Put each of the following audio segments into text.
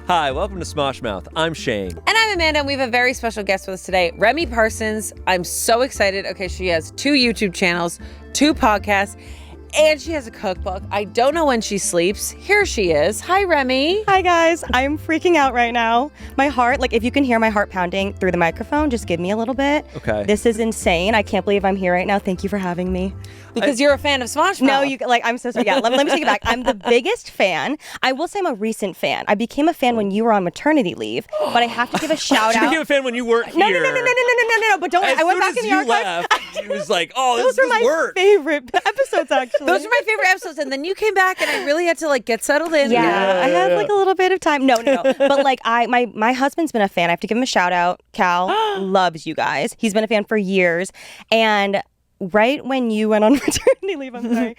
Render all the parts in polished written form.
Hi, welcome to Smosh Mouth. I'm Shayne. And I'm Amanda, and we have a very special guest with us today, Remi Parsons. I'm so excited. Okay, she has 2 YouTube channels, 2 podcasts, and she has a cookbook. I don't know when she sleeps. Here she is. Hi, Remi. Hi, guys. I'm freaking out right now. My heart, like, if you can hear my heart pounding through the microphone, just give me a little bit. Okay. This is insane. I can't believe I'm here right now. Thank you for having me. Because you're a fan of Smosh Mouth. No, I'm so sorry. Yeah, let me take it back. I'm the biggest fan. I will say I'm a recent fan. I became a fan when you were on maternity leave, but I have to give a shout You out. became a fan when you weren't No, here. no. But don't worry. I went back in the archives. Left, it was like, oh, Those this are my work. favorite episodes, actually. Those are my favorite episodes. And then you came back, and I really had to, like, get settled in. Yeah, I had, like, a little bit of time. No. But, like, my husband's been a fan. I have to give him a shout out. Cal loves you guys. He's been a fan for years. And right when you went on maternity leave, I'm sorry,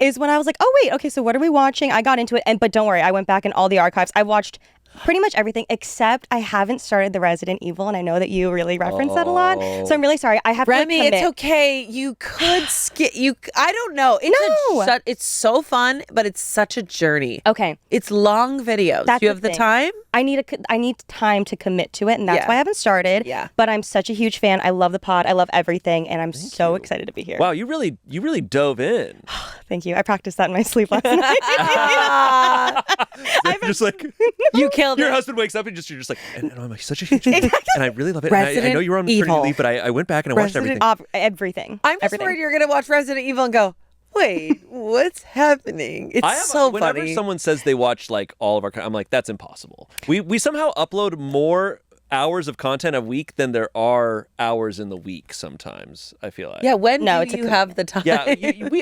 is when I was like, oh, wait, okay, so what are we watching? I got into it, but don't worry, I went back in all the archives. I watched pretty much everything, except I haven't started the Resident Evil, and I know that you really reference that a lot, so I'm really sorry. I have Remi, to commit. it's okay. You could skip. I don't know. It's so fun, but it's such a journey. Okay. It's long videos. That's Do you have the thing. time? I need time to commit to it, and that's why I haven't started. Yeah. But I'm such a huge fan. I love the pod. I love everything, and I'm so excited to be here. Wow, you really dove in. Thank you. I practiced that in my sleep last night. Just like You killed your it. husband wakes up and you're just like, and I'm such a huge fan, and I really love it. And I know you were on Resident maternity leave, but I went back and I watched everything. Everything. I'm just worried you're gonna watch Resident Evil and go, wait, what's happening? It's so whenever funny. someone says they watch like all of our, I'm like, that's impossible. We somehow upload more hours of content a week than there are hours in the week sometimes, I feel like. Yeah, when No, do it's a you have the time? Yeah,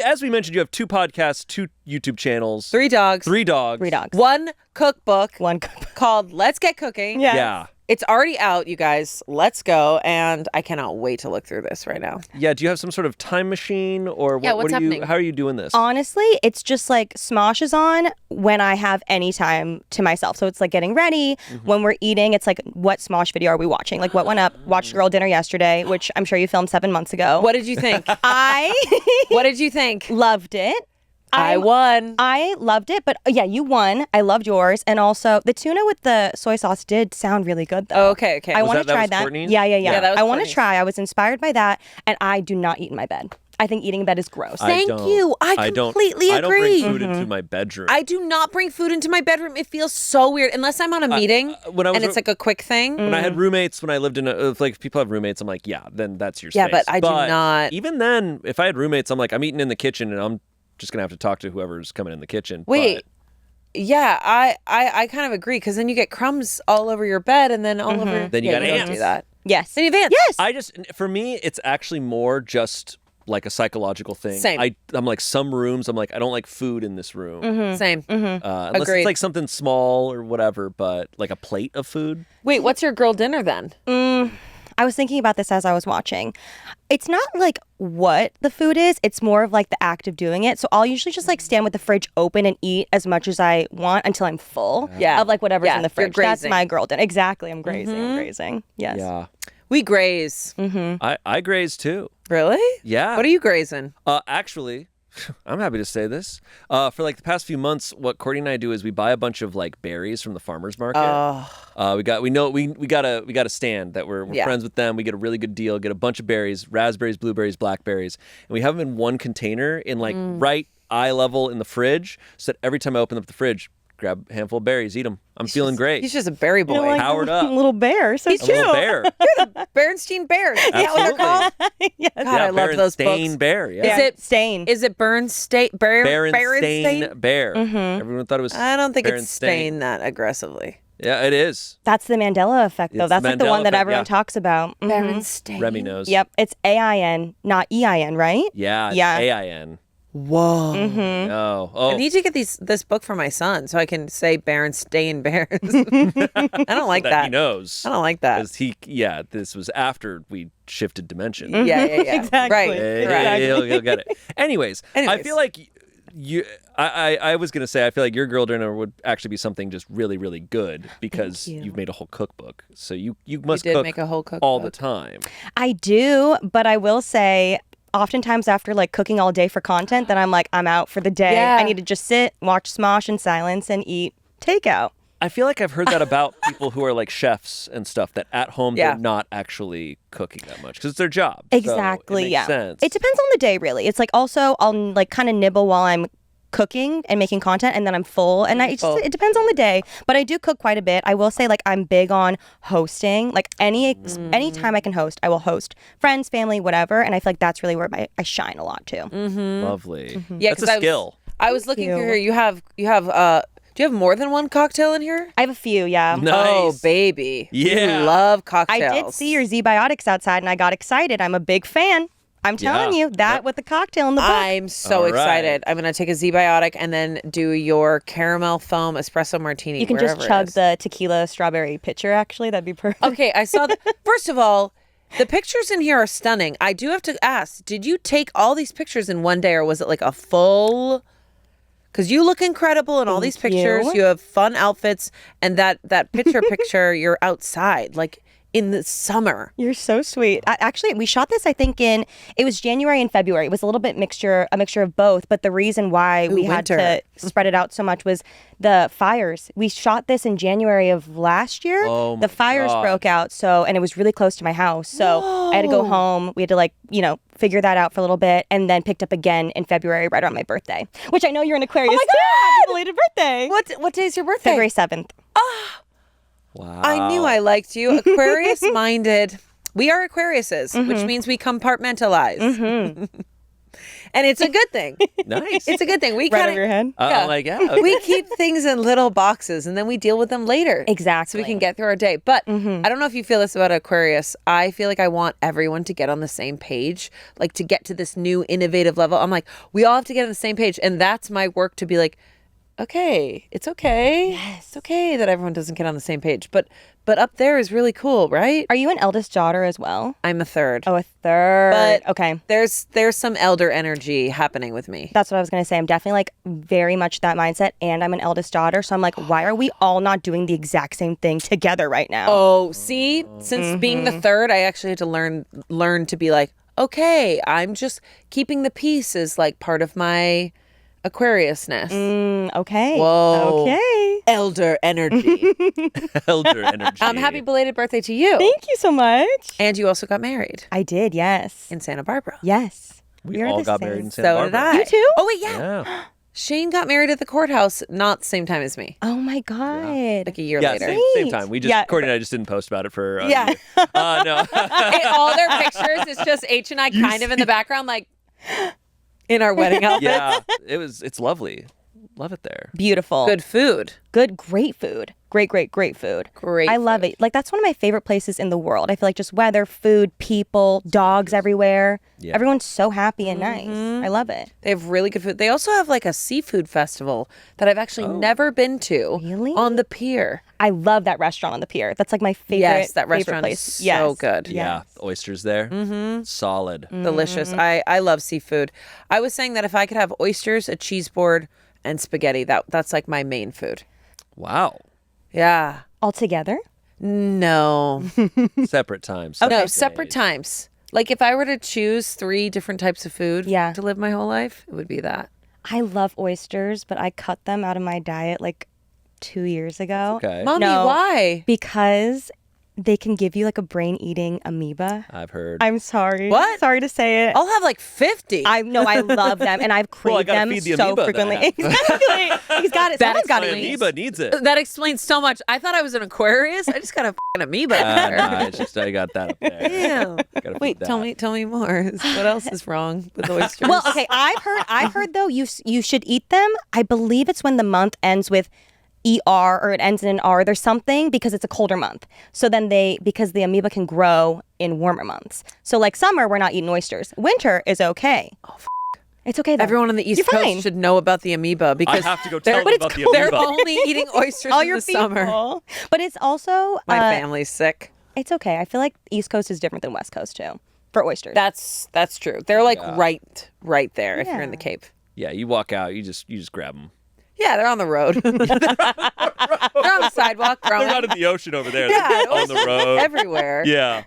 as we mentioned, you have 2 podcasts, 2 YouTube channels, 3 dogs. 3 dogs. 3 dogs. 1 cookbook. One cookbook. Called Let's Get Cooking. Yeah. Yeah. It's already out, you guys. Let's go. And I cannot wait to look through this right now. Yeah, do you have some sort of time machine or Yeah, what's what are you, happening? how are you doing this? Honestly, it's just like Smosh is on when I have any time to myself. So it's like getting ready. When we're eating, it's like, what Smosh video are we watching? Like, what went up? Watched Girl Dinner yesterday, which I'm sure you filmed 7 months ago. What did you think? What did you think? Loved it. I won. I loved it, but yeah, you won. I loved yours. And also, the tuna with the soy sauce did sound really good, though. Okay. I want to that try was that. Courtney's? Yeah. Yeah, that was I want to Courtney's. try. I was inspired by that, and I do not eat in my bed. I think eating in bed is gross. Thank you. I completely I don't agree. bring food into my bedroom. I do not bring food into my bedroom. It feels so weird unless I'm on a meeting when I was and it's like a quick thing. when I had roommates, when I lived in if people have roommates, I'm like, yeah, then that's your Yeah, space. but I do not. Even then, if I had roommates, I'm like, I'm eating in the kitchen and I'm just going to have to talk to whoever's coming in the kitchen. Wait. But Yeah, I kind of agree because then you get crumbs all over your bed and then all over. Then you got don't ants. do that. Yes. Then you have ants. Yes. for me, it's actually more just like a psychological thing. Same. I'm like, some rooms, I'm like, I don't like food in this room. Same. Unless Agreed. it's like something small or whatever, but like a plate of food. Wait, what's your girl dinner then? I was thinking about this as I was watching. It's not like what the food is. It's more of like the act of doing it. So I'll usually just like stand with the fridge open and eat as much as I want until I'm full Yeah. of like whatever's Yeah, in the you're fridge. That's grazing. my girl dinner. Exactly. I'm grazing. I'm grazing. Yes. Yeah. We graze. I graze too. Really? Yeah. What are you grazing? Actually, I'm happy to say this. For like the past few months, what Courtney and I do is we buy a bunch of like berries from the farmers market. We got a stand that we're friends with them. We get a really good deal. Get a bunch of berries, raspberries, blueberries, blackberries, and we have them in one container in like right eye level in the fridge. So that every time I open up the fridge, grab a handful of berries, eat them. I'm feeling great. He's just a berry boy. You're like Powered up. a little bear. So a little bear. Bernstein Bears. Is that what they're called? yes. God, I love those Berenstain books. Bear. Yeah. Is it Stain. Is it Berenstain Bear? Berenstain Bear. Everyone thought it was. I don't think it's Berenstain. stained that aggressively. Yeah, it is. That's the Mandela effect, though. It's That's like the Mandela one that effect, everyone yeah. talks about. Berenstain. Remi knows. Yep. It's AIN, not EIN, right? Yeah. It's Yeah. AIN. Whoa. No. Oh. I need to get this book for my son so I can say Berenstain Bears. I don't like that. He knows. I don't like that. 'Cause this was after we shifted dimension. Yeah. Exactly. Right. Yeah, he'll get it. Anyways, I Anyways. feel like I was gonna say I feel like your girl dinner would actually be something just really, really good because you. you've made a whole cookbook. So you must did cook make a whole all the cookbook. time. I do, but I will say, oftentimes after like cooking all day for content, then I'm like, I'm out for the day. Yeah. I need to just sit, watch Smosh in silence, and eat takeout. I feel like I've heard that about people who are like chefs and stuff, that at home they're not actually cooking that much because it's their job. Exactly. So it makes sense. It depends on the day, really. It's like also I'll like kind of nibble while I'm cooking and making content, and then I'm full, and it depends on the day, but I do cook quite a bit. I will say, like, I'm big on hosting. Like any time I can host, I will host friends, family, whatever, and I feel like that's really where I shine a lot too. Lovely. Yeah, that's a skill. I was looking through here. You have do you have more than one cocktail in here? I have a few, yeah. Nice. Oh, baby. Yeah. We love cocktails. I did see your Z-Biotics outside, and I got excited. I'm a big fan. I'm telling you, that with the cocktail in the book. I'm so excited. I'm going to take a Z-Biotic and then do your caramel foam espresso martini. You can just chug the tequila strawberry pitcher, actually. That'd be perfect. Okay, I saw that. First of all, the pictures in here are stunning. I do have to ask, did you take all these pictures in one day, or was it like a full... Because you look incredible in all these pictures. You have fun outfits, and that picture, you're outside, like in the summer. You're so sweet. Actually, we shot this, I think, it was January and February. It was a little bit a mixture of both. But the reason why we had to spread it out so much was the fires. We shot this in January of last year. Oh my the fires God. broke out, and it was really close to my house. So I had to go home. We had to figure that out for a little bit, and then picked up again in February right around my birthday, which I know you're an Aquarius. Oh my too. God! Happy belated birthday. What day is your birthday? February 7th. Wow. I knew I liked you. Aquarius-minded. We are Aquariuses, which means we compartmentalize. And it's a good thing. Nice. It's a good thing. We Right kind over your head. Okay. we keep things in little boxes, and then we deal with them later. Exactly. So we can get through our day. But I don't know if you feel this about Aquarius. I feel like I want everyone to get on the same page, like to get to this new innovative level. I'm like, we all have to get on the same page. And that's my work, to be like, okay, it's okay. Yes. It's okay that everyone doesn't get on the same page. But up there is really cool, right? Are you an eldest daughter as well? I'm a third. Oh, a third. But okay. There's some elder energy happening with me. That's what I was going to say. I'm definitely like very much that mindset, and I'm an eldest daughter. So I'm like, why are we all not doing the exact same thing together right now? Oh, see, since being the third, I actually had to learn to be like, okay, I'm just keeping the peace is like part of my Aquariusness. Okay. Whoa. Okay. Elder energy. Elder energy. Happy belated birthday to you. Thank you so much. And you also got married I did, yes. in Santa Barbara. Yes. We We're all the got same. married in Santa So Barbara. did I. You too? Oh, wait, yeah. Yeah. Shayne got married at the courthouse, not the same time as me. Oh my God. Like a year Yeah, later. same time. We just Yeah. Courtney and I just didn't post about it for Yeah. no. All their pictures, it's just H and I kind of in the background, like in our wedding outfits. Yeah. It's lovely. Love it there. Beautiful. Good food. Good, great food. Great food. Great I love food. it. Like, that's one of my favorite places in the world. I feel like just weather, food, people, dogs everywhere. Yeah. Everyone's so happy and nice. I love it. They have really good food. They also have like a seafood festival that I've actually never been to. Really? On the pier. I love that restaurant on the pier. That's like my favorite. Yes, that favorite restaurant place. is Yes. so good. Yeah. The oysters there. Solid. Delicious. I love seafood. I was saying that if I could have oysters, a cheese board, and spaghetti, that's like my main food. Wow. Yeah. All together? No. Separate times. No, separate times. Like if I were to choose 3 different types of food to live my whole life, it would be that. I love oysters, but I cut them out of my diet like 2 years ago. Okay. Mommy, No. why? Because they can give you like a brain-eating amoeba. I've heard. I'm sorry. What? Sorry to say it. I'll have like 50. I love them, and I've Well, I craved gotta them feed the so amoeba frequently. then. Exactly. He's got it. Someone's got My to eat. amoeba needs it. That explains so much. I thought I was an Aquarius. I just got a f***ing amoeba up there. Nah, it's just I got that up there. Damn. Gotta Wait, feed tell that. me more. What else is wrong with oysters? Well, okay. I've heard though you should eat them. I believe it's when the month ends with ER or it ends in an R. There's something because it's a colder month. So then because the amoeba can grow in warmer months. So like summer, we're not eating oysters. Winter is okay. Oh, it's okay though. Everyone on the East You're Coast fine. should know about the amoeba because I have to go tell them they're, about the they're amoeba. only eating oysters All in your the summer. people. But it's also My family's sick. It's okay. I feel like East Coast is different than West Coast too for oysters. That's true. They're like right there if you're in the Yeah. Cape. Yeah, you walk out, you just grab them. Yeah, they're on the road. They're on the sidewalk. They're not in the ocean over there. Yeah, They're on the road. everywhere. Yeah.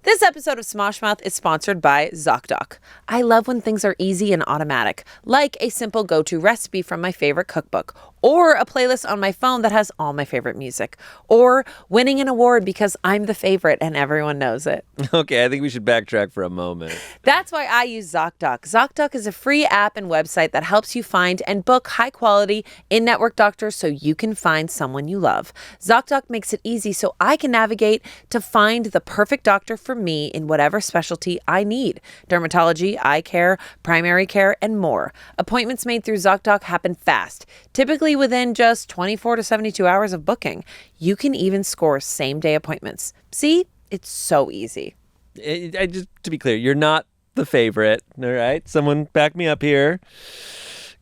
This episode of Smosh Mouth is sponsored by ZocDoc. I love when things are easy and automatic, like a simple go-to recipe from my favorite cookbook, or a playlist on my phone that has all my favorite music, or winning an award because I'm the favorite and everyone knows it. Okay, I think we should backtrack for a moment. That's why I use ZocDoc. ZocDoc is a free app and website that helps you find and book high-quality in-network doctors so you can find someone you love. ZocDoc makes it easy so I can navigate to find the perfect doctor for me in whatever specialty I need. Dermatology, eye care, primary care, and more. Appointments made through ZocDoc happen fast, typically within just 24 to 72 hours of booking. You can even score same-day appointments. See? It's so easy. Just to be clear, you're not the favorite, all right? Someone back me up here.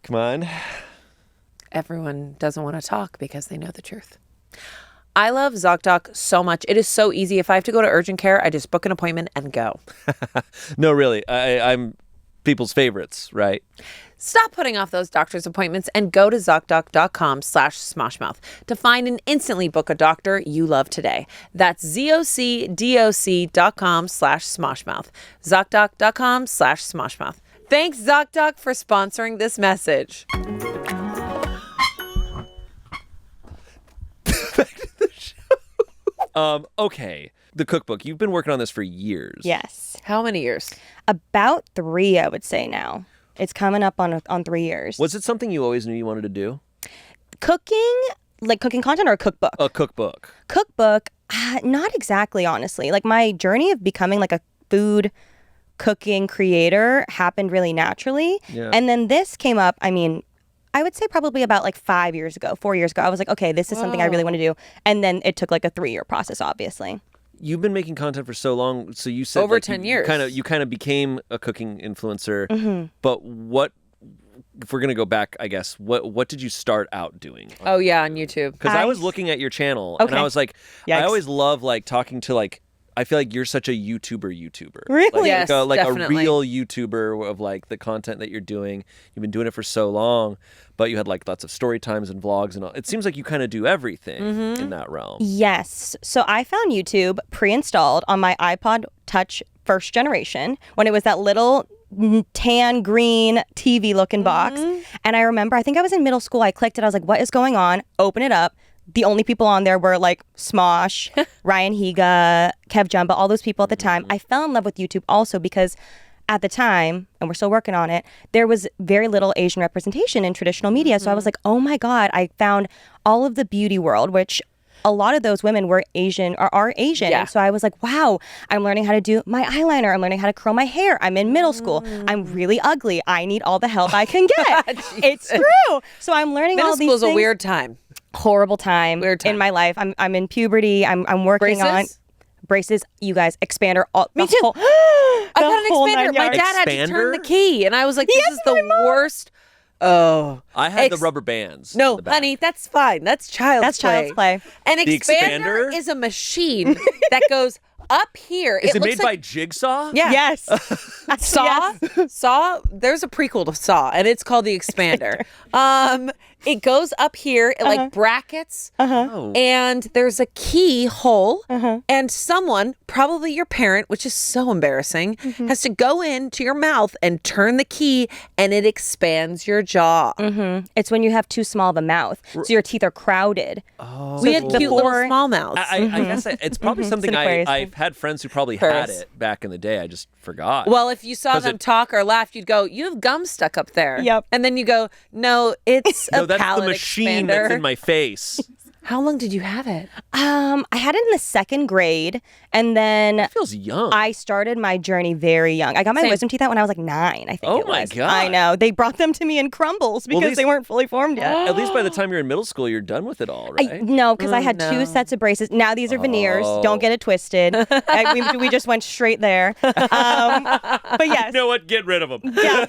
Come on. Everyone doesn't want to talk because they know the truth. I love ZocDoc so much. It is so easy. If I have to go to urgent care, I just book an appointment and go. No, really. I'm people's favorites, right? Stop putting off those doctor's appointments and go to ZocDoc.com/SmoshMouth to find and instantly book a doctor you love today. That's ZocDoc.com/SmoshMouth. ZocDoc.com/SmoshMouth. Thanks, ZocDoc, for sponsoring this message. Back to the show. Okay. The cookbook. You've been working on this for years. Yes. How many years? About 3, I would say now. It's coming up on 3 years. Was it something you always knew you wanted to do? Cooking, like cooking content or a cookbook? A cookbook. Cookbook, not exactly, honestly. Like my journey of becoming like a food cooking creator happened really naturally. Yeah. And then this came up, I mean, I would say probably about like 4 years ago. I was like, okay, this is something I really want to do. And then it took like a 3-year process, obviously. You've been making content for so long, so you said over like, 10 you years. You kind of became a cooking influencer. But what, if we're gonna go back, I guess, what did you start out doing? Oh yeah, on YouTube. Because I was looking at your channel and I was like, Yikes. I always love like talking to like. I feel like you're such a YouTuber. Really? Like, Yes, a definitely. real YouTuber of like the content that you're doing. You've been doing it for so long, but you had like lots of story times and vlogs and all. It seems like you kind of do everything in that realm. Yes. So I found YouTube pre-installed on my iPod Touch first generation when it was that little tan green TV looking box. And I remember, I think I was in middle school. I clicked it. I was like, what is going on? Open it up. The only people on there were like Smosh, Ryan Higa, Kev Jumba, all those people at the time. I fell in love with YouTube also because at the time, and we're still working on it, there was very little Asian representation in traditional media. So I was like, oh my God, I found all of the beauty world, which a lot of those women were Asian or are Asian. Yeah. And so I was like, wow, I'm learning how to do my eyeliner. I'm learning how to curl my hair. I'm in middle school. I'm really ugly. I need all the help I can get. It's true. So I'm learning Middle all these school's things. a weird time. Horrible time, Weird time. in my life. I'm in puberty. I'm working on Braces? braces. You guys, expander. All, Me the too. whole- I the got an whole expander. 9 My yards. dad had to turn the Expander? key, and I was like, "This is the worst." Oh, I had the rubber bands. in No, the back. honey, that's fine. That's child's play. An The expander expander? is a machine that goes up here. Is it looks made by like, Jigsaw? Yeah. Yes. Saw? Saw? There's a prequel to Saw, and it's called The Expander. It goes up here, it like brackets, Oh. and there's a keyhole, and someone, probably your parent, which is so embarrassing, has to go into your mouth and turn the key, and it expands your jaw. It's when you have too small of a mouth, so your teeth are crowded. Oh. We had cute little before- small mouths. I guess it's probably something It's an Aquarius I've had friends who probably Aquarius. had it back in the day. I just forgot. Well, if you saw 'Cause them it- talk or laugh, you'd go, "You have gum stuck up there." Yep. And then you go, "No, it's no, a that's the palate machine expander." that's in my face. How long did you have it? I had it in the 2nd grade, and then It feels young. I started my journey very young. I got my Same. wisdom teeth out when I was like 9, I think Oh it my was. God. I know. They brought them to me in crumbles because least- they weren't fully formed yet. At least by the time you're in middle school, you're done with it all, right? No, because I had no. 2 sets of braces. Now these are veneers. Oh. Don't get it twisted. We just went straight there. But yes, You know what? Get rid of them. yeah.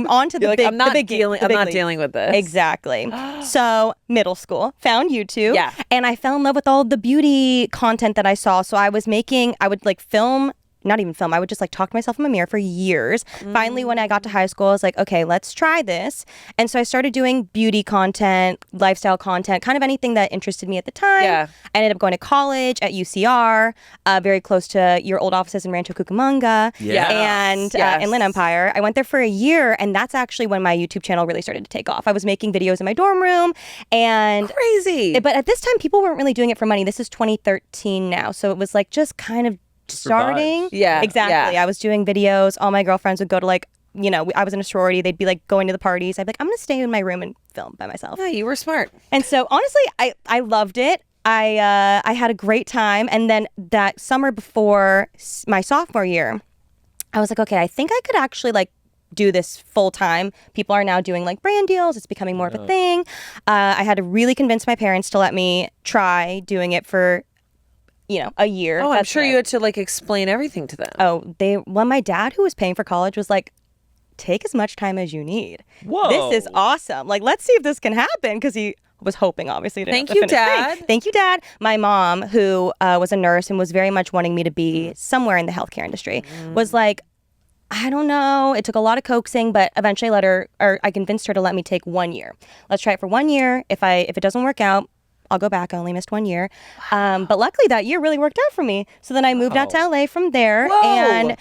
On to the You're like, big, I'm not the big dealing. the I'm big not league. dealing with this. Exactly. So middle school, found YouTube. Yeah. And I fell in love with all the beauty content that I saw. So I would like film not even film. I would just like talk to myself in the mirror for years. Finally, when I got to high school, I was like, okay, let's try this. And so I started doing beauty content, lifestyle content, kind of anything that interested me at the time. Yeah. I ended up going to college at UCR, very close to your old offices in Rancho Cucamonga and Inland Empire. I went there for a year, and that's actually when my YouTube channel really started to take off. I was making videos in my dorm room, and crazy. But at this time, people weren't really doing it for money. This is 2013 now, so it was like just kind of starting. Yeah, exactly. yeah. I was doing videos. All my girlfriends would go to like, you know, I was in a sorority. They'd be like going to the parties. I'd be like, I'm gonna stay in my room and film by myself. Yeah, you were smart. And so honestly, I loved it. I had a great time. And then that summer before my sophomore year, I was like, okay, I think I could actually like do this full time. People are now doing like brand deals. It's becoming more of a thing. I had to really convince my parents to let me try doing it for, you know, a year. Oh, I'm sure you had to like explain everything to them. Oh, my dad, who was paying for college, was like, take as much time as you need. Whoa. This is awesome. Like, let's see if this can happen, because he was hoping, obviously, to Thank have you, to finish Dad. paying. Thank you, Dad. My mom, who was a nurse and was very much wanting me to be somewhere in the healthcare industry, was like, I don't know. It took a lot of coaxing, but eventually I convinced her to let me take 1 year. Let's try it for 1 year. If it doesn't work out, I'll go back. I only missed 1 year. But luckily that year really worked out for me. So then I moved out to LA from there. Whoa. And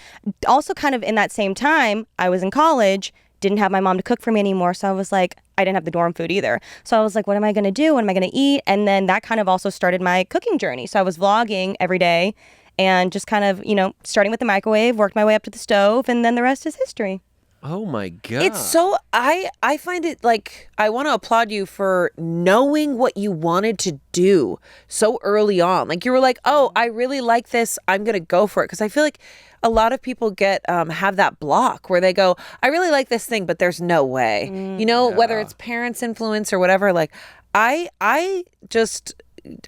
also kind of in that same time, I was in college, didn't have my mom to cook for me anymore. So I was like, I didn't have the dorm food either. So I was like, what am I going to do? What am I going to eat? And then that kind of also started my cooking journey. So I was vlogging every day and just kind of, you know, starting with the microwave, worked my way up to the stove, and then the rest is history. Oh my God. It's so, I find it like, I want to applaud you for knowing what you wanted to do so early on. Like you were like, oh, I really like this. I'm going to go for it. Because I feel like a lot of people have that block where they go, I really like this thing, but there's no way. You know, whether it's parents' influence or whatever, like I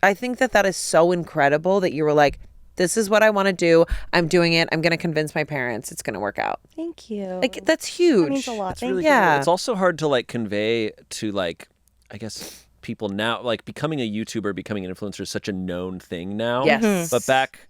think that is so incredible that you were like, this is what I want to do. I'm doing it. I'm going to convince my parents. It's going to work out. Thank you. Like, that's huge. That means a lot. It's Thank really you. cool. It's also hard to like convey to like, I guess people now, like becoming a YouTuber, becoming an influencer is such a known thing now. Yes. But back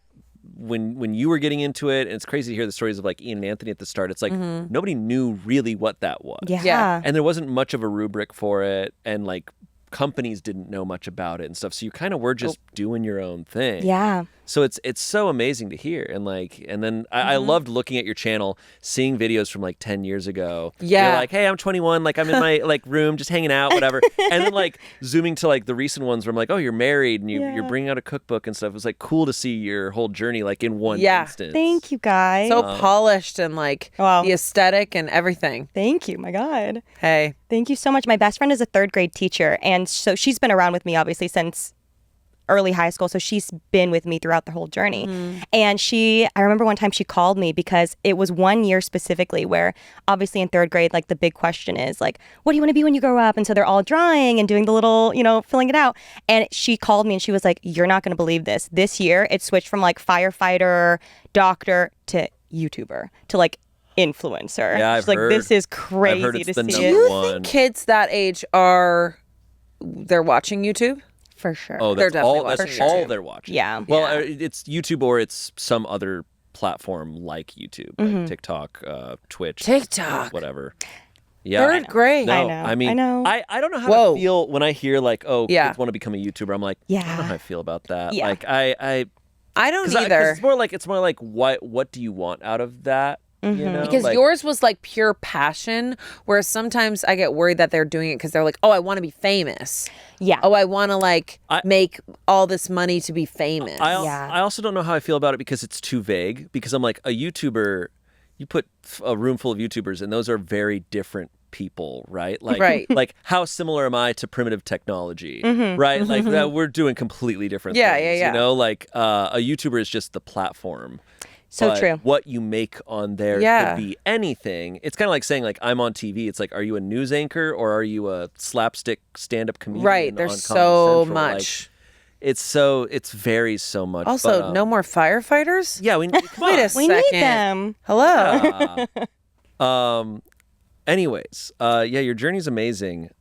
when you were getting into it, and it's crazy to hear the stories of like Ian and Anthony at the start, it's like nobody knew really what that was. Yeah. And there wasn't much of a rubric for it, and like companies didn't know much about it and stuff. So you kind of were just doing your own thing. Yeah. So it's so amazing to hear. And like, and then I loved looking at your channel, seeing videos from like 10 years ago. Yeah. You're like, hey, I'm 21. Like I'm in my like room, just hanging out, whatever. And then like zooming to like the recent ones where I'm like, oh, you're married and you're bringing out a cookbook and stuff. It was like cool to see your whole journey like in one instance. Thank you, guys. So polished and like the aesthetic and everything. Thank you. My God. Hey. Thank you so much. My best friend is a third grade teacher. And so she's been around with me, obviously, since early high school. So she's been with me throughout the whole journey. And I remember one time she called me because it was 1 year specifically where obviously in third grade, like the big question is like, what do you want to be when you grow up? And so they're all drawing and doing the little, you know, filling it out. And she called me and she was like, you're not going to believe this. This year it switched from like firefighter, doctor to YouTuber to like influencer. Yeah, She's like, this is crazy I've heard it's to the see number it. Do you one. think kids that age they're watching YouTube? For sure. Oh, They're that's definitely all. That's watching all YouTube. they're watching. Yeah. Well, it's YouTube or it's some other platform like YouTube, like TikTok, Twitch, TikTok. whatever. Yeah. Third grade. No, I know. I mean, I know. I don't know how to feel when I hear like, oh, Yeah. kids want to become a YouTuber. I'm like, I don't know how I feel about that. Yeah. Like, I don't 'cause either. it's more like what do you want out of that? You know? Because like, yours was like pure passion, whereas sometimes I get worried that they're doing it because they're like, oh, I want to be famous. Yeah. Oh, I want to like make all this money to be famous. I also don't know how I feel about it because it's too vague. Because I'm like a YouTuber, you put a room full of YouTubers, and those are very different people, right? Like, Right. like how similar am I to primitive technology, right? Like that we're doing completely different things. Yeah. You know, like a YouTuber is just the platform. So But true. What you make on there could be anything. It's kind of like saying, like, I'm on TV. It's like, are you a news anchor or are you a slapstick stand-up comedian? Right. There's on so Comedy Central? much. Like, it varies so much. Also, but, no more firefighters? Yeah, Wait a second. We need them. Hello. Anyways, your journey's amazing.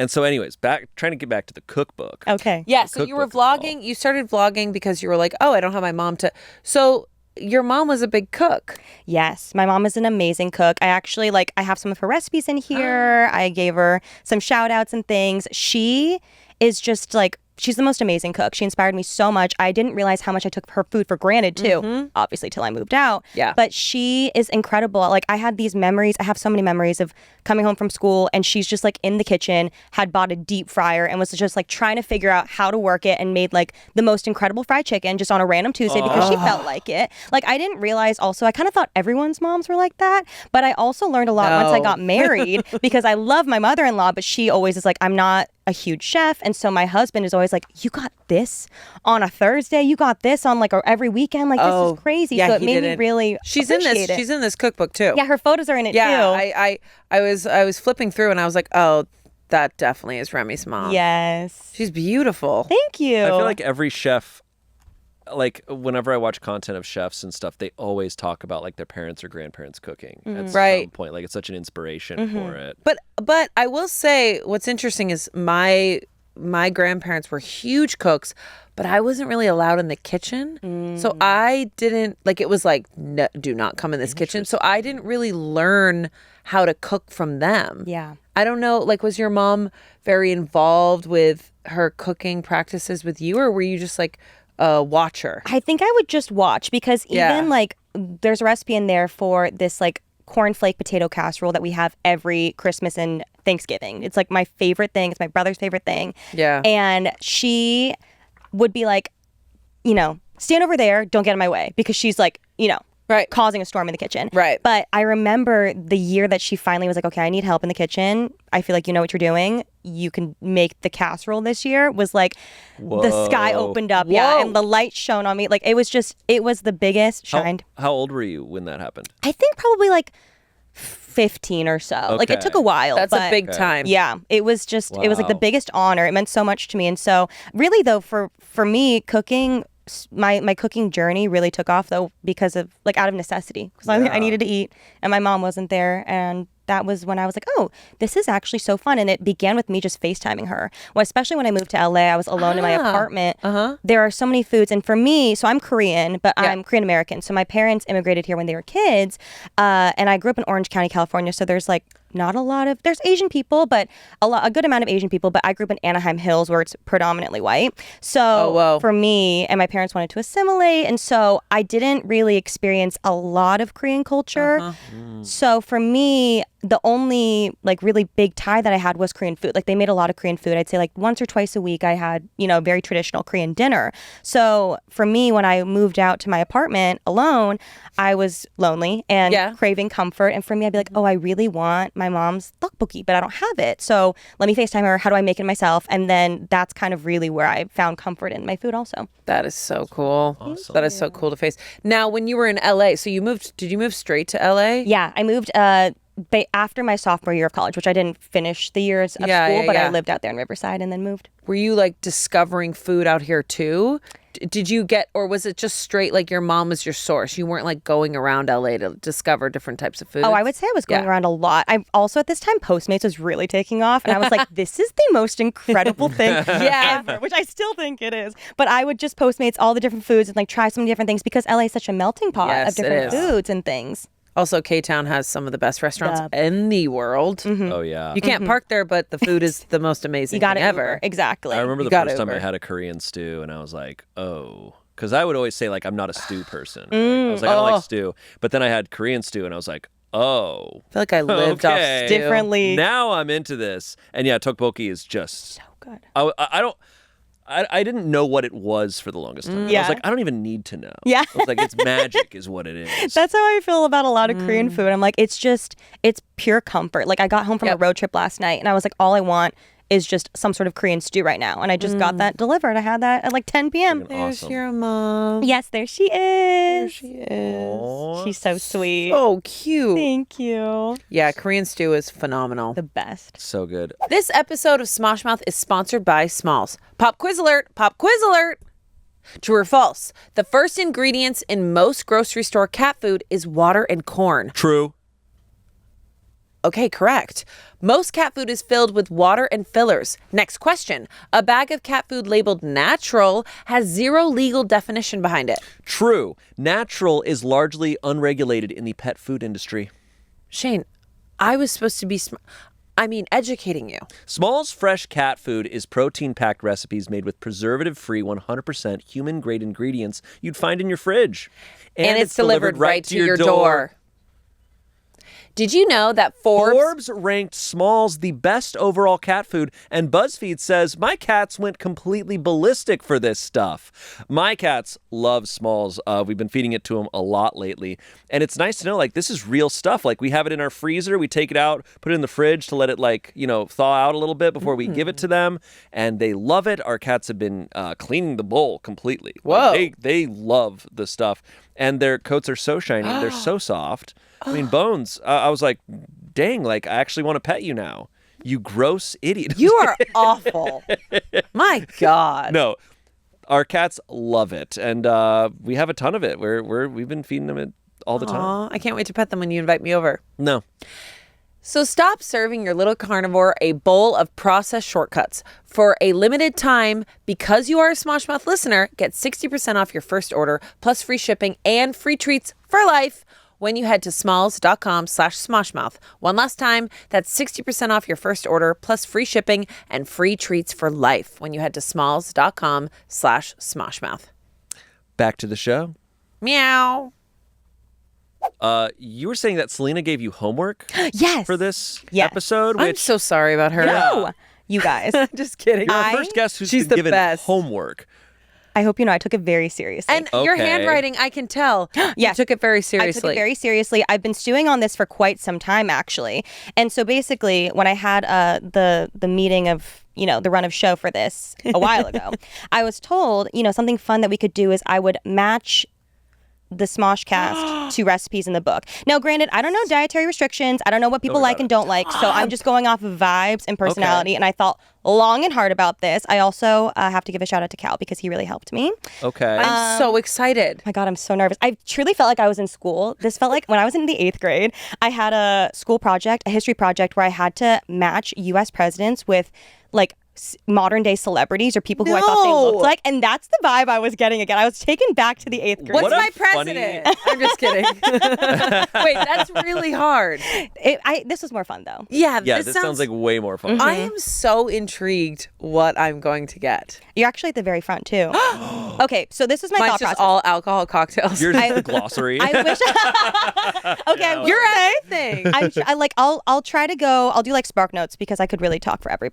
And so, anyways, trying to get back to the cookbook. Okay. Yeah, so you were cookbook is vlogging. You started vlogging because you were like, oh, I don't have my mom to. So your mom was a big cook. Yes, my mom is an amazing cook. I actually I have some of her recipes in here. I gave her some shout outs and things. She is just she's the most amazing cook. She inspired me so much. I didn't realize how much I took her food for granted too, obviously till I moved out. Yeah. But she is incredible. I had these memories. I have so many memories of coming home from school and she's just in the kitchen, had bought a deep fryer and was just trying to figure out how to work it and made the most incredible fried chicken just on a random Tuesday because she felt like it. I didn't realize also, I kind of thought everyone's moms were like that, but I also learned a lot once I got married because I love my mother-in-law, but she always is I'm not a huge chef, and so my husband is always you got this on a Thursday, you got this on every weekend, this is crazy. Yeah, so it made me really she's in this it. she's in this cookbook too. Yeah, her photos are in it too. I was flipping through and I was like, oh, that definitely is Remi's mom. Yes, she's beautiful. Thank you. I feel like every chef, whenever I watch content of chefs and stuff, they always talk about their parents or grandparents cooking at some point. It's such an inspiration for it. But I will say what's interesting is my grandparents were huge cooks, but I wasn't really allowed in the kitchen. So I didn't it was no, do not come in this kitchen. So I didn't really learn how to cook from them. Yeah. I don't know, was your mom very involved with her cooking practices with you, or were you just a watcher? I think I would just watch because even there's a recipe in there for this cornflake potato casserole that we have every Christmas and Thanksgiving. It's my favorite thing. It's my brother's favorite thing. Yeah. And she would be stand over there, don't get in my way, because she's right, causing a storm in the kitchen. Right. But I remember the year that she finally was okay, I need help in the kitchen. I feel you know what you're doing. You can make the casserole this year. Was the sky opened up. Whoa. Yeah. And the light shone on me. It was the biggest shined. How old were you when that happened? I think probably 15 or so. Okay. It took a while. That's but a big time. Yeah. It was just, it was the biggest honor. It meant so much to me. And so really though, for me, cooking, my cooking journey really took off though because of out of necessity, because I needed to eat and my mom wasn't there, and that was when I was oh, this is actually so fun. And it began with me just FaceTiming her. Well, especially when I moved to LA, I was alone in my apartment. There are so many foods, and for me, so I'm Korean, but I'm Korean American, so my parents immigrated here when they were kids, and I grew up in Orange County, California, so there's not a lot of, there's Asian people, but a good amount of Asian people, but I grew up in Anaheim Hills where it's predominantly white. So for me, and my parents wanted to assimilate, and so I didn't really experience a lot of Korean culture. So for me, the only really big tie that I had was Korean food. They made a lot of Korean food. I'd say once or twice a week I had, very traditional Korean dinner. So for me, when I moved out to my apartment alone, I was lonely and craving comfort. And for me, I'd be oh, I really want my mom's tteokbokki, but I don't have it. So let me FaceTime her. How do I make it myself? And then that's kind of really where I found comfort in my food also. That is so cool. Awesome. That is so cool to face. Now, when you were in LA, so did you move straight to LA? Yeah, I moved after my sophomore year of college, which I didn't finish the years of school, but I lived out there in Riverside and then moved. Were you discovering food out here too? Did you get, or was it just straight your mom was your source? You weren't going around LA to discover different types of food? Oh, I would say I was going around a lot. I also at this time Postmates was really taking off, and I was this is the most incredible thing ever, which I still think it is. But I would just Postmates all the different foods and try so many different things because LA is such a melting pot of different foods and things. Also, K-Town has some of the best restaurants in the world. Oh, yeah. You can't park there, but the food is the most amazing thing ever. Uber. Exactly. I remember the first time I had a Korean stew, and I was oh. Because I would always say, I'm not a stew person. Right? I was I don't like stew. But then I had Korean stew, and I was oh. I feel I lived off stew. Differently. Now I'm into this. And yeah, tteokbokki is just... so good. I didn't know what it was for the longest time. I was I don't even need to know. Yeah. I was it's magic is what it is. That's how I feel about a lot of Korean food. I'm it's pure comfort. I got home from a road trip last night and I was all I want is just some sort of Korean stew right now. And I just got that delivered. I had that at 10 p.m. There's your mom. Yes, there she is. There she is. Aww. She's so sweet. So cute. Thank you. Yeah, Korean stew is phenomenal. The best. So good. This episode of Smosh Mouth is sponsored by Smalls. Pop quiz alert! Pop quiz alert! True or false? The first ingredients in most grocery store cat food is water and corn. True. Okay, correct. Most cat food is filled with water and fillers. Next question. A bag of cat food labeled natural has zero legal definition behind it. True. Natural is largely unregulated in the pet food industry. Shayne, I was supposed to be educating you. Small's fresh cat food is protein-packed recipes made with preservative-free 100% human-grade ingredients you'd find in your fridge. And it's delivered right to your door. Did you know that Forbes ranked Smalls the best overall cat food, and BuzzFeed says, my cats went completely ballistic for this stuff. My cats love Smalls. We've been feeding it to them a lot lately, and it's nice to know, like, this is real stuff. Like, we have it in our freezer, we take it out, put it in the fridge to let it, like, thaw out a little bit before we give it to them, and they love it. Our cats have been cleaning the bowl completely. Whoa. Like, they love the stuff, and their coats are so shiny, they're so soft. I mean, Bones, I was like, dang, like, I actually want to pet you now. You gross idiot. You are awful. My God. No, our cats love it, and we have a ton of it. We've been feeding them it all the time. Aw, I can't wait to pet them when you invite me over. No. So stop serving your little carnivore a bowl of processed shortcuts. For a limited time, because you are a Smosh Mouth listener, get 60% off your first order, plus free shipping and free treats for life when you head to smalls.com/smoshmouth. One last time, that's 60% off your first order, plus free shipping and free treats for life when you head to smalls.com/smoshmouth. Back to the show. Meow. You were saying that Selina gave you homework Yes. for this Yes. episode? I'm so sorry about her. No, you guys. Just kidding. You're our first guest who's she's been the given best. homework. I hope you know I took it very seriously. And your Okay. handwriting, I can tell. You Yes. took it very I seriously. took it very seriously. I've been stewing on this for quite some time, actually. And so basically, when I had the meeting of, the run of show for this a while ago, I was told, something fun that we could do is I would match the Smosh Cast to recipes in the book. Now, granted, I don't know dietary restrictions. I don't know what people like and don't like. So I'm just going off of vibes and personality. Okay. And I thought long and hard about this. I also have to give a shout out to Cal because he really helped me. Okay. I'm so excited. My God, I'm so nervous. I truly felt like I was in school. This felt like when I was in the 8th grade, I had a school project, a history project, where I had to match U.S. presidents with like modern day celebrities or people who I thought they looked like. And that's the vibe I was getting again. I was taken back to the 8th grade. What's What a my president? I'm just kidding. Wait, that's really hard. This was more fun though. Yeah, Yeah, this sounds like way more fun. I am so intrigued what I'm going to get. You're actually at the very front too. Okay, so this is my Mine's thought just process. all alcohol cocktails. Yours is the glossary. I wish. Okay, You're anything. I'll try to go. I'll do like Spark Notes because I could really talk forever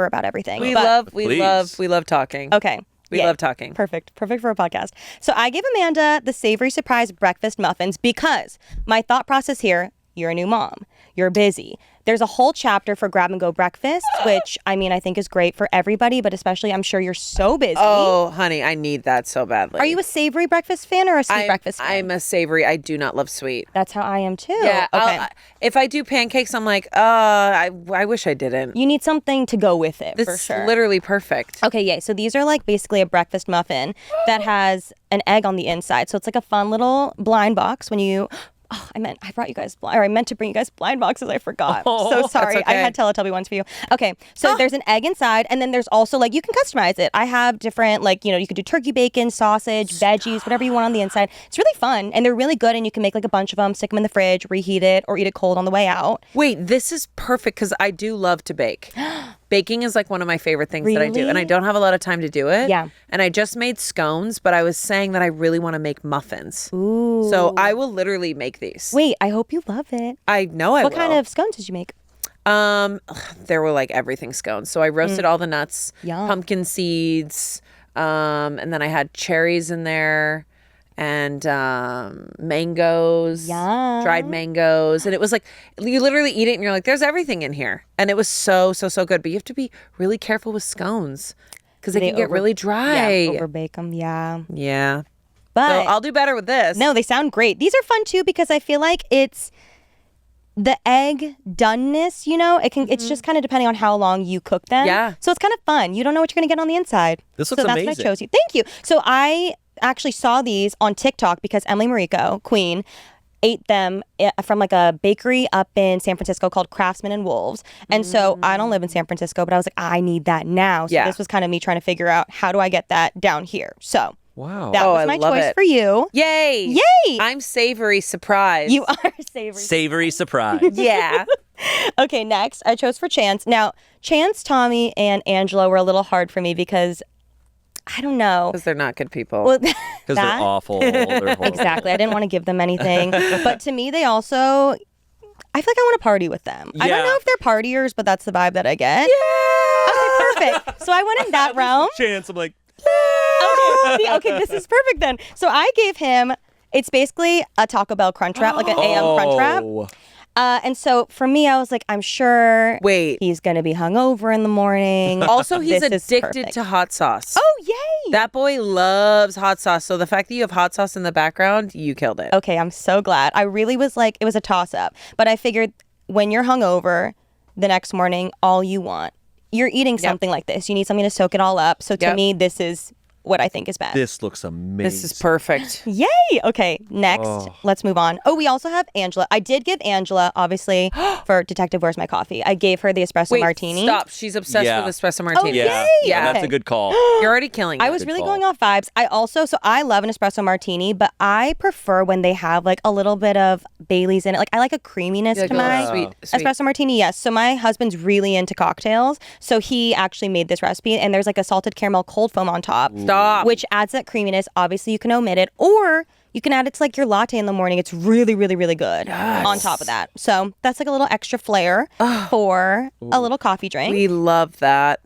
about everything. We But- love talking. Okay. We Yay. love talking. Perfect for a podcast. So I gave Amanda the savory surprise breakfast muffins because my thought process here, you're a new mom. You're busy. There's a whole chapter for grab and go breakfast, which I think is great for everybody, but especially I'm sure you're so busy. Oh, honey, I need that so badly. Are you a savory breakfast fan or a sweet breakfast fan? I'm a savory. I do not love sweet. That's how I am too. Yeah. Okay. If I do pancakes, I'm like, I wish I didn't. You need something to go with it, This for is sure. literally perfect. Okay, yeah. So these are like basically a breakfast muffin that has an egg on the inside. So it's like a fun little blind box when you... Oh, I meant to bring you guys blind boxes. I forgot. So sorry. that's okay. I had Teletubby ones for you. Okay, so there's an egg inside, and then there's also like you can customize it. I have different you could do turkey bacon, sausage, veggies, whatever you want on the inside. It's really fun, and they're really good. And you can make like a bunch of them, stick them in the fridge, reheat it, or eat it cold on the way out. Wait, this is perfect because I do love to bake. Baking is like one of my favorite things that I do, and I don't have a lot of time to do it. Yeah. And I just made scones, but I was saying that I really want to make muffins. Ooh. So I will literally make these. Wait, I hope you love it. I know I will. What kind of scones did you make? There were like everything scones. So I roasted all the nuts, Yum. pumpkin seeds, and then I had cherries in there and mangoes, Yum. dried mangoes. And it was like, you literally eat it and you're like, there's everything in here. And it was so good. But you have to be really careful with scones because they can get really dry. Yeah, over-bake them, yeah. Yeah. But So I'll do better with this. no, they sound great. These are fun too because I feel like it's the egg doneness, it's just kind of depending on how long you cook them. Yeah. So it's kind of fun. You don't know what you're going to get on the inside. This looks so that's amazing. what I chose you. Thank you. So I actually saw these on TikTok because Emily Mariko, Queen, ate them from like a bakery up in San Francisco called Craftsman and Wolves. And so I don't live in San Francisco, but I was like, I need that now. So this was kind of me trying to figure out how do I get that down here. So wow. that was my choice for you. Yay. Yay. I'm savory surprise. You are savory. Savory surprise. Yeah. Okay, next I chose for Chance. Now, Chance, Tommy, and Angela were a little hard for me because I don't know. Because they're not good people. Well, Because they're awful. They're horrible. Exactly. I didn't want to give them anything. But to me, they also, I feel like I want to party with them. I don't know if they're partiers, but that's the vibe that I get. Yeah. Okay, perfect. So I went in that realm. Chance, I'm like, Okay, this is perfect then. So I gave him, it's basically a Taco Bell Crunch Wrap, like an AM Crunch Wrap. And so for me, I was like, I'm sure he's going to be hungover in the morning. Also, he's This is addicted perfect. to hot sauce. Oh, yay. That boy loves hot sauce. So the fact that you have hot sauce in the background, you killed it. Okay, I'm so glad. I really was like, it was a toss-up. But I figured when you're hungover the next morning, all you want, you're eating something like this. You need something to soak it all up. So to me, this is what I think is best. this looks amazing. This is perfect. Yay! Okay, next, let's move on. Oh, we also have Angela. I did give Angela, obviously, for Detective Where's My Coffee. I gave her the espresso martini. Stop. She's obsessed with espresso martini. Yeah. Yeah. That's a good call. You're already killing it. I was really going off vibes. I also, so I love an espresso martini, but I prefer when they have like a little bit of Bailey's in it. Like I like a creaminess to my sweet. espresso martini. Yes. So my husband's really into cocktails. So he actually made this recipe and there's like a salted caramel cold foam on top. Stop. Which adds that creaminess. Obviously you can omit it or you can add it to like your latte in the morning. It's really, really, really good on top of that. So that's like a little extra flair for a little coffee drink. We love that.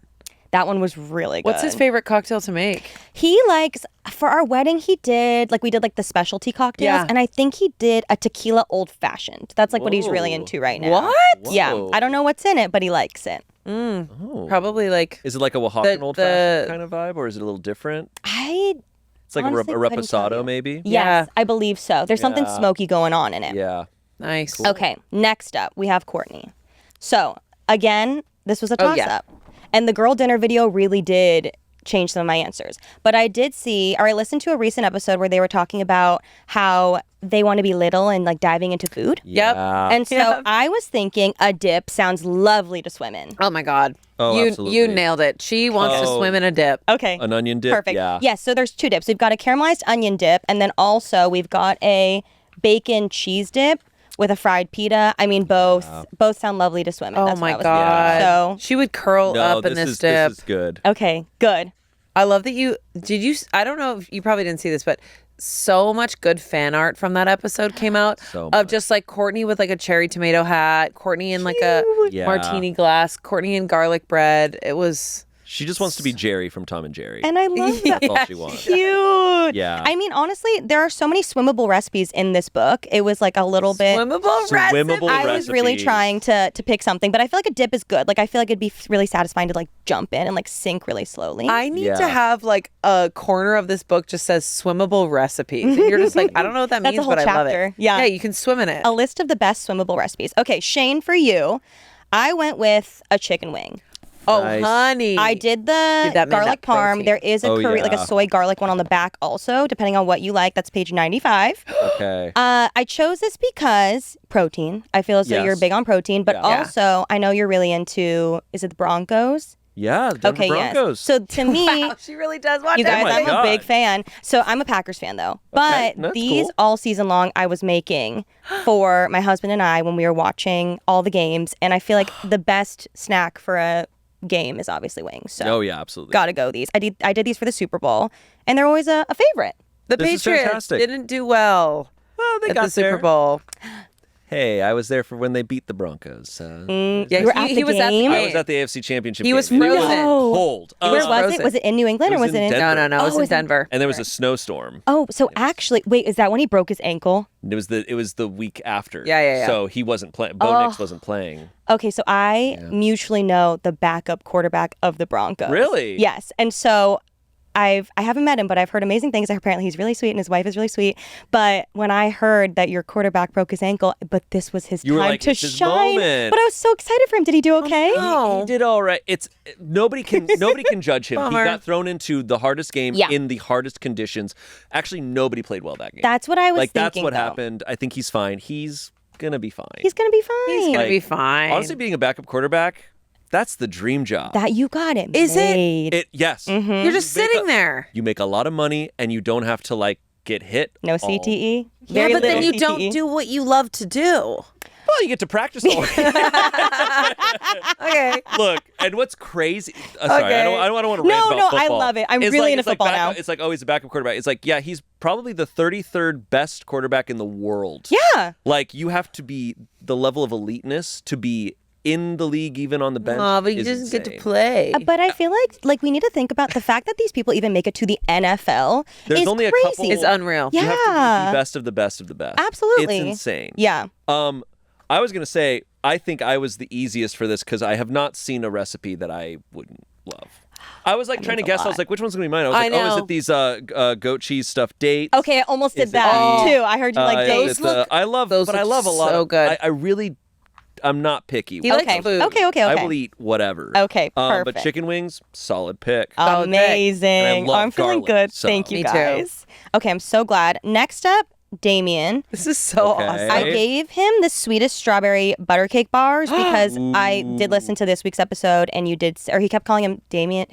That one was really good. What's his favorite cocktail to make? He likes, for our wedding, we did like the specialty cocktails. And I think he did a tequila old fashioned. That's like what he's really into right now. What? Yeah. I don't know what's in it, but he likes it. Probably like... Is it like a Oaxacan old fashioned kind of vibe, or is it a little different? It's like honestly a reposado, maybe? Yes, I believe so. There's something smoky going on in it. Yeah. Nice. Cool. Okay, next up, we have Courtney. So, again, this was a toss-up. And the girl dinner video really did change some of my answers. But I did see, or I listened to a recent episode where they were talking about how they want to be little and like diving into food. Yep. And so I was thinking a dip sounds lovely to swim in. Oh my God. Oh, absolutely. You nailed it. She wants to swim in a dip. Okay. An onion dip? Perfect. Yeah. Yes, so there's two dips. We've got a caramelized onion dip, and then also we've got a bacon cheese dip with a fried pita. I mean, both sound lovely to swim in. Oh That's my what I was God. thinking. So she would curl up in this dip. This is good. okay, good. I love that you I don't know if you probably didn't see this, but so much good fan art from that episode came out of just like Courtney with like a cherry tomato hat, Courtney in like a martini glass, Courtney in garlic bread. It was... She just wants to be Jerry from Tom and Jerry. And I love that. That's all she wants. Cute. Yeah. I mean, honestly, there are so many swimmable recipes in this book. It was like a little bit... Swimmable recipe. I was really trying to pick something, but I feel like a dip is good. Like, I feel like it'd be really satisfying to like jump in and like sink really slowly. I need to have like a corner of this book just says swimmable recipes. And you're just like, I don't know what that That's means, a whole but I love chapter. it. Yeah. Yeah, you can swim in it. A list of the best swimmable recipes. Okay, Shayne, for you, I went with a chicken wing. Oh, honey. I did the garlic parm. There is a curry, like a soy garlic one on the back also, depending on what you like. That's page 95. Okay. I chose this because protein. I feel as though you're big on protein, but also I know you're really into, is it the Broncos? Yeah, the Denver Broncos. Yes. So to me, wow, she really does watch you guys, I'm God. a big fan. So I'm a Packers fan though. But these cool. all season long I was making for my husband and I when we were watching all the games. And I feel like the best snack for a game is obviously wings. So absolutely. Gotta go these. I did these for the Super Bowl and they're always a favorite. The This is Patriots fantastic. didn't do well Well, they at got the Super there. Bowl. Hey, I was there for when they beat the Broncos. Yeah, You were at the he was at the game? I game. was at the AFC Championship He was game. frozen. It was cold. Where was frozen. it? Was it in New England It or was was it in in Denver. No, it was in Denver. And there was a snowstorm. Oh, so actually, wait, is that when he broke his ankle? It was the week after. Yeah. So he wasn't playing. Bo Nix wasn't playing. Okay, so I mutually know the backup quarterback of the Broncos. Really? Yes. And so I haven't met him, but I've heard amazing things. Apparently he's really sweet and his wife is really sweet. But when I heard that your quarterback broke his ankle, but this was his time to shine. But I was so excited for him. Did he do okay? He did all right. Nobody can judge him. He got thrown into the hardest game in the hardest conditions. Actually, nobody played well that game. That's what I was thinking. That's what happened. I think he's fine. He's gonna be fine. He's gonna be fine. Honestly, being a backup quarterback, that's the dream job. That you got it. Is it? Yes. Mm-hmm. You're just sitting there. You make a lot of money and you don't have to get hit. No CTE. Yeah, but then you don't do what you love to do. Well, you get to practice all day. Okay. Look, and what's crazy? Sorry, I don't want to rant about football. I love it. I'm really into football now. It's he's a backup quarterback. It's he's probably the 33rd best quarterback in the world. Yeah. You have to be the level of eliteness to be in the league, even on the bench. Oh, but you just get to play. But I feel like we need to think about the fact that these people even make it to the NFL. There's only crazy. a couple. It's unreal. Yeah. You have to be the best of the best of the best. Absolutely. It's insane. Yeah. I was going to say, I think I was the easiest for this because I have not seen a recipe that I wouldn't love. I was trying to guess. I was like, which one's going to be mine? I was like, know. is it these goat cheese stuffed dates? Okay, I almost did that too. I heard you like dates. I love those, but I love a lot. So good. I'm not picky. He likes food. Okay. I will eat whatever. Okay, perfect. But chicken wings, solid pick. Amazing. I'm feeling good. So. Thank you, Me guys. too. Okay, I'm so glad. Next up, Damien. This is so Okay. awesome. I gave him the sweetest strawberry butter cake bars because I did listen to this week's episode and he kept calling him Damien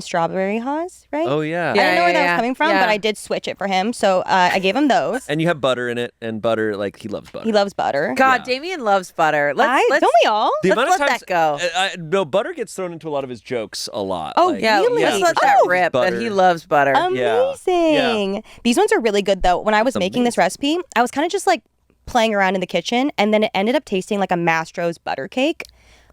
Strawberry Haas, right? Oh, yeah. I didn't know where that was coming from, Yeah. but I did switch it for him. So I gave him those. And you have butter in it, and butter, he loves butter. He loves butter. God, Yeah. Damien loves butter. Let's don't we all? The Let's amount of let times, that go. No, butter gets thrown into a lot of his jokes a lot. Oh, really? Let's let that rip that he loves butter. Amazing. Yeah. These ones are really good, though. When I was making this recipe, I was kind of just playing around in the kitchen, and then it ended up tasting like a Mastro's butter cake,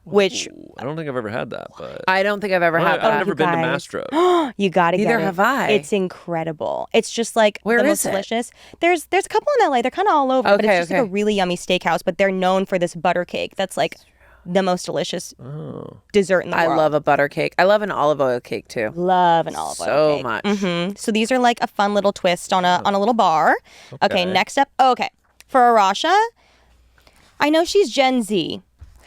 which I don't think I've ever had that, but I don't think I've ever had that. I've never been to guys. Mastro. you gotta get it. Neither have I. It's incredible. It's just Where the is most it? delicious. There's a couple in LA. They're kind of all over, but it's just a really yummy steakhouse. But they're known for this butter cake that's the most delicious dessert in the world. I love a butter cake. I love an olive oil cake too. Love an olive oil So cake. much. Mm-hmm. So these are a fun little twist on a little bar. Okay, next up. Okay, for Arasha, I know she's Gen Z.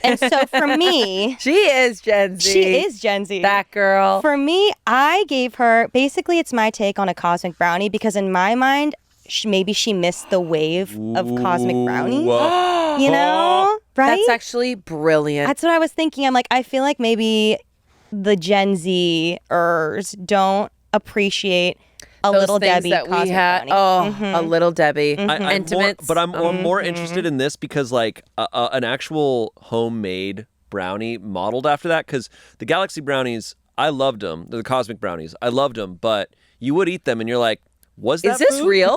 And so for me... She is Gen Z. She is Gen Z. That girl. For me, I gave her... Basically, it's my take on a cosmic brownie because in my mind, maybe she missed the wave of cosmic brownie. You know? Right? That's actually brilliant. That's what I was thinking. I'm I feel like maybe the Gen Z-ers don't appreciate Those Little things Debbie that we cosmic had. brownie. A Little Debbie. Intimates. But I'm more interested in this because an actual homemade brownie modeled after that, because the Galaxy brownies, I loved them. The cosmic brownies, I loved them, but you would eat them and you're like, was that Is this food? real?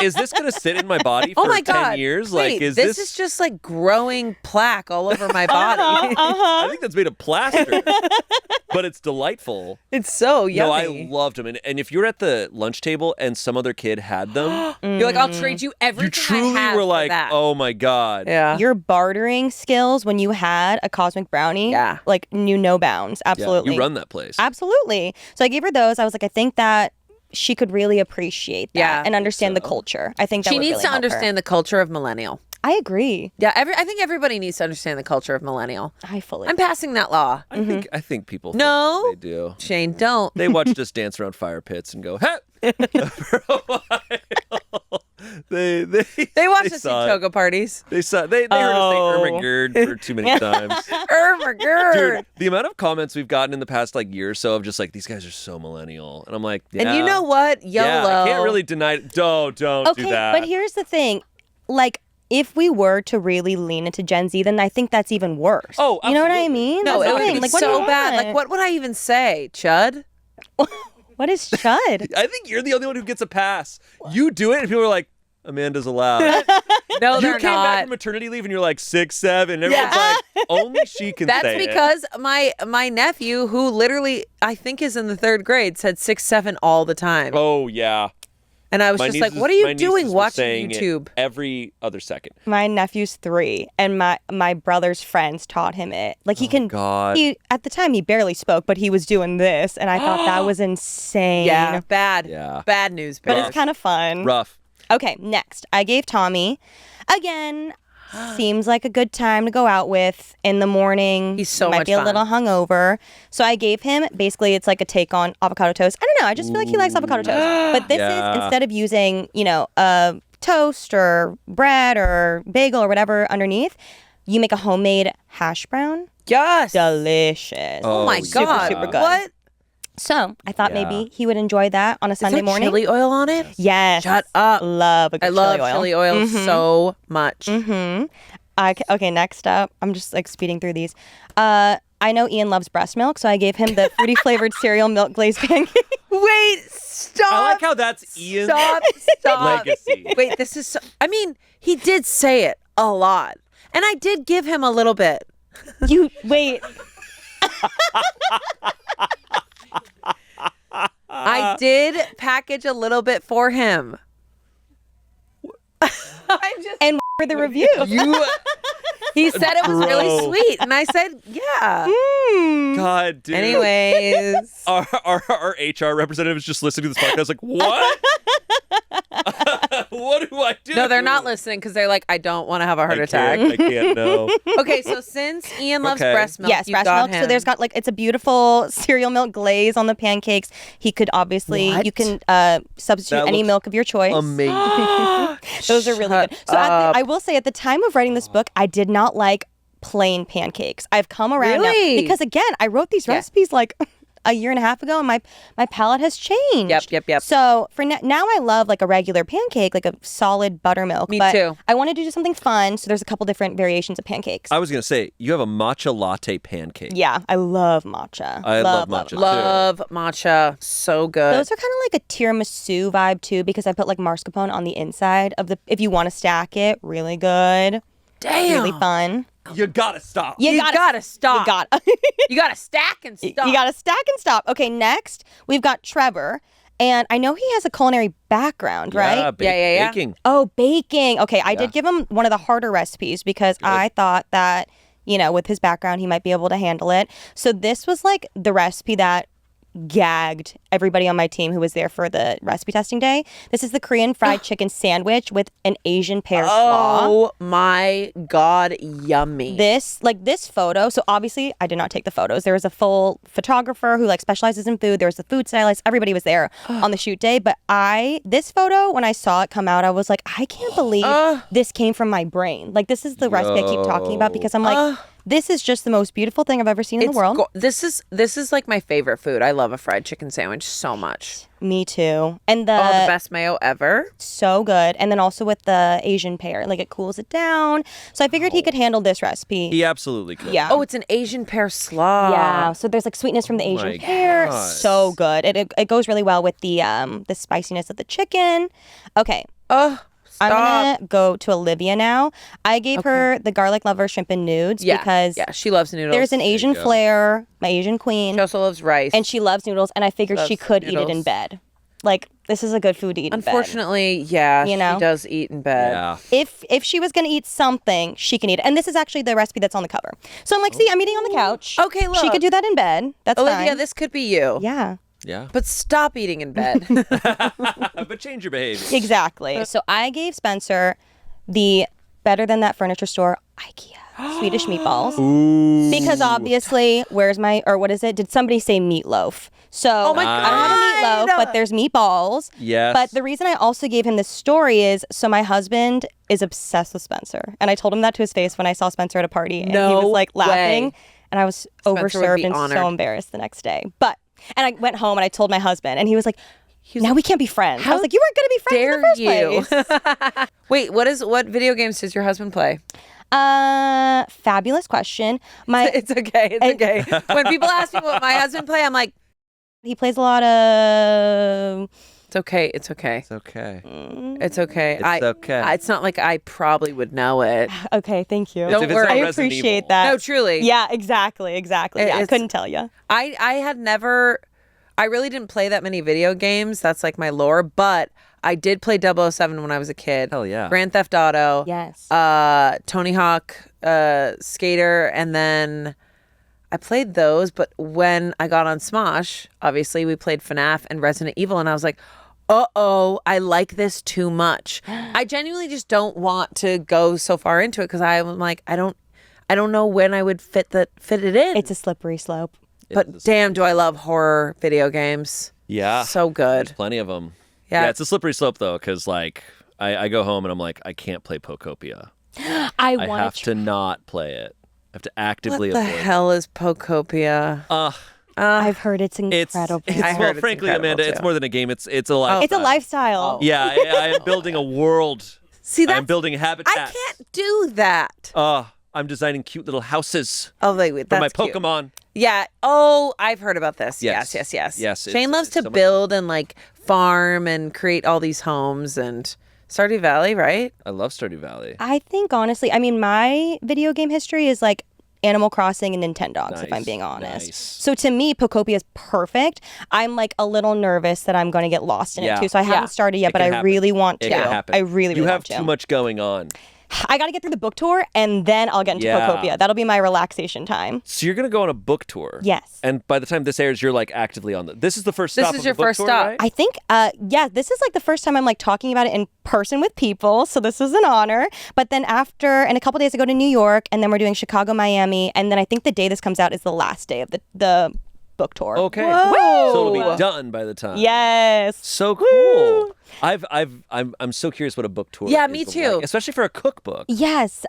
Is this going to sit in my body for Oh my 10 God. years? Wait, Is this is just growing plaque all over my body. I think that's made of plaster, but it's delightful. It's so yummy. No, I loved them. And if you're at the lunch table and some other kid had them, You're like, I'll trade you everything you truly I have were for like, that. oh my God. Yeah. Your bartering skills when you had a cosmic brownie, knew no bounds. Absolutely. You run that place. Absolutely. So I gave her those. I was like, I think that she could really appreciate that and understand the culture. I think that she would needs really to help understand the culture of millennial. I agree. Yeah, I think everybody needs to understand the culture of millennial. I'm passing that law. I think people No. think they do. Shayne, don't. They watched us dance around fire pits and go, hey! For a while. They watched us in saw it. toga parties. They heard us say Ermagerd for too many times. Ermagerd. Dude, the amount of comments we've gotten in the past year or so of just these guys are so millennial. And I'm like, yeah. And you know what? YOLO. Yeah, I can't really deny it. Don't do that. But here's the thing. If we were to really lean into Gen Z, then I think that's even worse. Oh, you know what I absolutely. mean? No, That's it the would thing. be What do you so bad. want? What would I even say? Chud? What is chud? I think you're the only one who gets a pass. You do it and people are like, Amanda's allowed. No, You they're came back not. from maternity leave and you're like 6'7". And everyone's like, only she can That's say because my nephew, who literally I think is in the 3rd grade, said 6'7" all the time. Oh, yeah. And I was just like, what are you doing watching YouTube? Every other second. My nephew's 3, and my brother's friends taught him it. Like at the time he barely spoke, but he was doing this, and I thought that was insane. Yeah, bad news. But it's kind of fun. Rough. Okay, next. I gave Tommy, again, seems like a good time to go out with in the morning. He's so might much be a fun. little hungover. So I gave him, basically, it's like a take on avocado toast. I don't know. I just feel like he likes avocado toast. But this is, instead of using, a toast or bread or bagel or whatever underneath, you make a homemade hash brown. Yes. Delicious. Oh my God. Super good. What? So I thought maybe he would enjoy that on a Sunday morning. Chili oil on it? Yes. Shut up. Love a good chili oil. I love chili oil so much. Mm-hmm. Okay, next up, I'm just like speeding through these. I know Ian loves breast milk, so I gave him the fruity flavored cereal milk glazed pancake. Wait, stop. I like how that's Ian's Stop. legacy. Wait, this is he did say it a lot. And I did give him a little bit. Wait. I did package a little bit for him. And for the review. He said it was really sweet, and I said, yeah. God, dude. Anyways. Our HR representative is just listening to this podcast like, what? What do I do? No, they're not listening because they're like, I don't want to have a heart attack. I can't, no. Okay, so since Ian loves breast milk, yes, you breast got milk. him. So there's got it's a beautiful cereal milk glaze on the pancakes. He could obviously, you can substitute any milk of your choice. Amazing. Those are really good. So I will say, at the time of writing this book, I did not like plain pancakes. I've come around now because, again, I wrote these recipes like a year and a half ago, and my palate has changed. Yep. So for now I love like a regular pancake, like a solid buttermilk. Me but too. I wanted to do something fun, so there's a couple different variations of pancakes. I was going to say, you have a matcha latte pancake. Yeah, I love matcha. I love matcha, too. Love matcha. So good. Those are kind of like a tiramisu vibe, too, because I put like mascarpone on the inside of the, if you want to stack it, really good. Damn. Really fun. You gotta stop. You gotta stop. You gotta stack and stop. You gotta stack and stop. Okay, next we've got Trevor, and I know he has a culinary background, right? Yeah. Baking. Oh, baking. Okay, I did give him one of the harder recipes because I thought that, with his background, he might be able to handle it. So this was like the recipe that gagged everybody on my team who was there for the recipe testing day. This is the Korean fried chicken sandwich with an Asian pear slaw. Oh my God, yummy. This photo, so obviously I did not take the photos. There was a full photographer who specializes in food. There was the food stylist. Everybody was there on the shoot day. But this photo, when I saw it come out, I was like, I can't believe this came from my brain. Like, this is the recipe I keep talking about because I'm like, this is just the most beautiful thing I've ever seen in the world. This is like my favorite food. I love a fried chicken sandwich so much. Me too. And the best mayo ever. So good. And then also with the Asian pear, like it cools it down. So I figured he could handle this recipe. He absolutely could. Yeah. Oh, it's an Asian pear slaw. Yeah. So there's like sweetness from the Asian pear. God. So good. It goes really well with the spiciness of the chicken. Okay. I'm going to go to Olivia now. I gave her the garlic lover shrimp and nudes because she loves noodles. There's an Asian flair, my Asian queen. She also loves rice. And she loves noodles, and I figured she could eat it in bed. Like, this is a good food to eat in bed. Unfortunately, she does eat in bed. Yeah. If she was going to eat something, she can eat it. And this is actually the recipe that's on the cover. So I'm like, see, I'm eating on the couch. Okay, look. She could do that in bed. That's Olivia, fine. this could be you. Yeah. Yeah. But stop eating in bed. But change your behavior. Exactly. So I gave Spencer the better than that furniture store IKEA Swedish meatballs. Ooh. Because obviously, what is it? Did somebody say meatloaf? So my I don't have a meatloaf, but there's meatballs. Yes. But the reason I also gave him this story is so my husband is obsessed with Spencer. And I told him that to his face when I saw Spencer at a party. And he was like laughing. And I was overserved and so embarrassed the next day. And I went home and I told my husband, and he was like, now we can't be friends. I was like, you weren't going to be friends in the first place. Wait, what video games does your husband play? Fabulous question. It's okay. It's okay. When people ask me what my husband play, I'm like, he plays a lot of... It's okay. It's okay. It's okay. It's okay. It's okay. It's not like I probably would know it. Okay, thank you. Don't worry. I appreciate that. No, truly. Yeah, exactly. Yeah, I couldn't tell you. I really didn't play that many video games. That's like my lore, but I did play 007 when I was a kid. Hell yeah. Grand Theft Auto. Yes. Tony Hawk, Skater, and then I played those. But when I got on Smosh, obviously we played FNAF and Resident Evil, and I was like, uh-oh, I like this too much. I genuinely just don't want to go so far into it because I'm like, I don't know when I would fit it in. It's a slippery slope. But damn, do I love horror video games. Yeah. So good. There's plenty of them. Yeah. It's a slippery slope, though, because, like, I go home and I'm like, I can't play Pokopia. I have to not play it. I have to actively What the avoid hell is Pokopia? I've heard it's incredible. Well, frankly, Amanda, it's more than a game. It's a lifestyle. It's a lifestyle. Yeah, I am building a world. See, I'm building habitats. I can't do that. I'm designing cute little houses Oh, wait, for my that's cute. Pokemon. Yeah. Oh, I've heard about this. Yes. Yes. It's Shayne loves to so much build and like farm and create all these homes and Stardew Valley, right? I love Stardew Valley. I think, honestly, I mean, my video game history is like Animal Crossing and Nintendogs, if I'm being honest. Nice. So to me, Pokopia is perfect. I'm like a little nervous that I'm going to get lost in it too. So I haven't started yet, but I really want to. It can happen. I really You want have to. too much going on. I got to get through the book tour and then I'll get into Pokopia. That'll be my relaxation time. So you're gonna go on a book tour. Yes. And by the time this airs, you're like actively on this is the first stop. This is of your the book first tour, stop. right? I think, this is like the first time I'm like talking about it in person with people. So this is an honor. But then in a couple days I go to New York and then we're doing Chicago, Miami. And then I think the day this comes out is the last day of the book tour. Okay. Whoa. So it'll be done by the time. Yes. So cool. I'm so curious what a book tour Yeah, is me like, too. especially for a cookbook. Yes.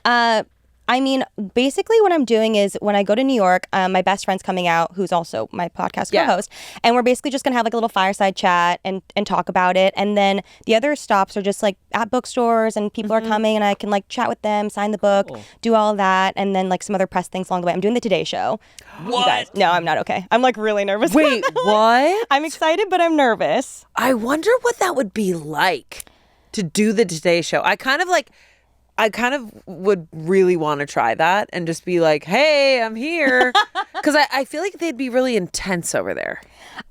I mean, basically what I'm doing is when I go to New York, my best friend's coming out, who's also my podcast co-host, and we're basically just going to have like a little fireside chat and talk about it. And then the other stops are just like at bookstores and people are coming and I can like chat with them, sign the book, do all of that. And then like some other press things along the way. I'm doing the Today Show. What? You guys, no, I'm not okay. I'm like really nervous. Wait, what? I'm excited, but I'm nervous. I wonder what that would be like to do the Today Show. I kind of would really want to try that and just be like, hey, I'm here. Because I feel like they'd be really intense over there.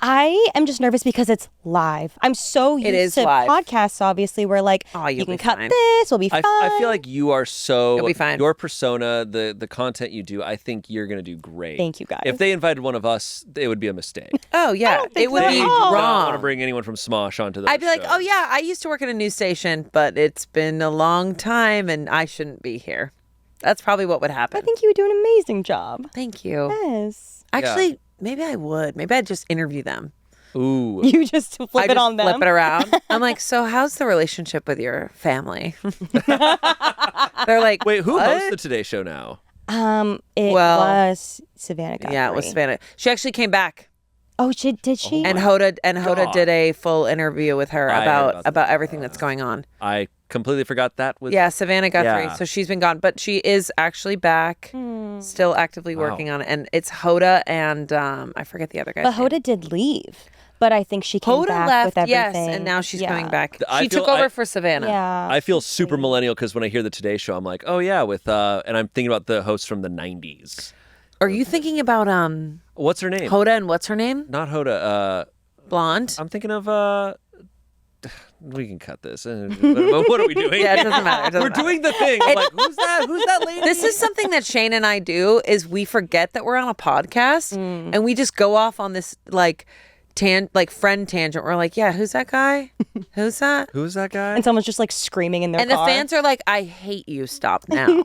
I am just nervous because it's live. I'm so used to live. podcasts, obviously, where like you'll you can be cut fine. this, we'll be fine. I feel like you are so You'll be fine. Your persona, the content you do, I think you're gonna do great. Thank you, guys. If they invited one of us, it would be a mistake. Oh, yeah. It would so. be They do not wrong. want to bring anyone from Smosh onto the I'd be like, oh, yeah, I used to work at a news station, but it's been a long time and I shouldn't be here. That's probably what would happen. I think you would do an amazing job. Thank you. Yes. Actually, maybe I would. Maybe I'd just interview them. Ooh. You just flip I it just on them. flip it around. I'm like, so how's the relationship with your family? They're like, Wait, who what? hosts the Today Show now? It was Savannah Guthrie. Yeah, it was Savannah. She actually came back, Oh, did she? and Hoda God. did a full interview with her I heard about about everything that's going on. I completely forgot that was. Yeah, Savannah Guthrie. Yeah. So she's been gone, but she is actually back, still actively working on it. And it's Hoda and I forget the other guy. But Hoda did leave. But I think she came Hoda back left, with everything. yes, and now she's Yeah. coming back. I She feel- took over I- for Savannah. Yeah. I feel super millennial because when I hear the Today Show, I'm like, oh yeah, with and I'm thinking about the hosts from the '90s. Are you thinking about What's her name? Hoda and what's her name? Not Hoda. Blonde. I'm thinking of we can cut this. What are we doing? Yeah, it doesn't matter. It doesn't We're matter. doing the thing. I'm like, who's that? Who's that lady? This is something that Shayne and I do is we forget that we're on a podcast and we just go off on this like friend tangent. We're like, yeah, who's that guy? Who's that? Who's that guy? And someone's just like screaming in their And car. the fans are like, I hate you. Stop now.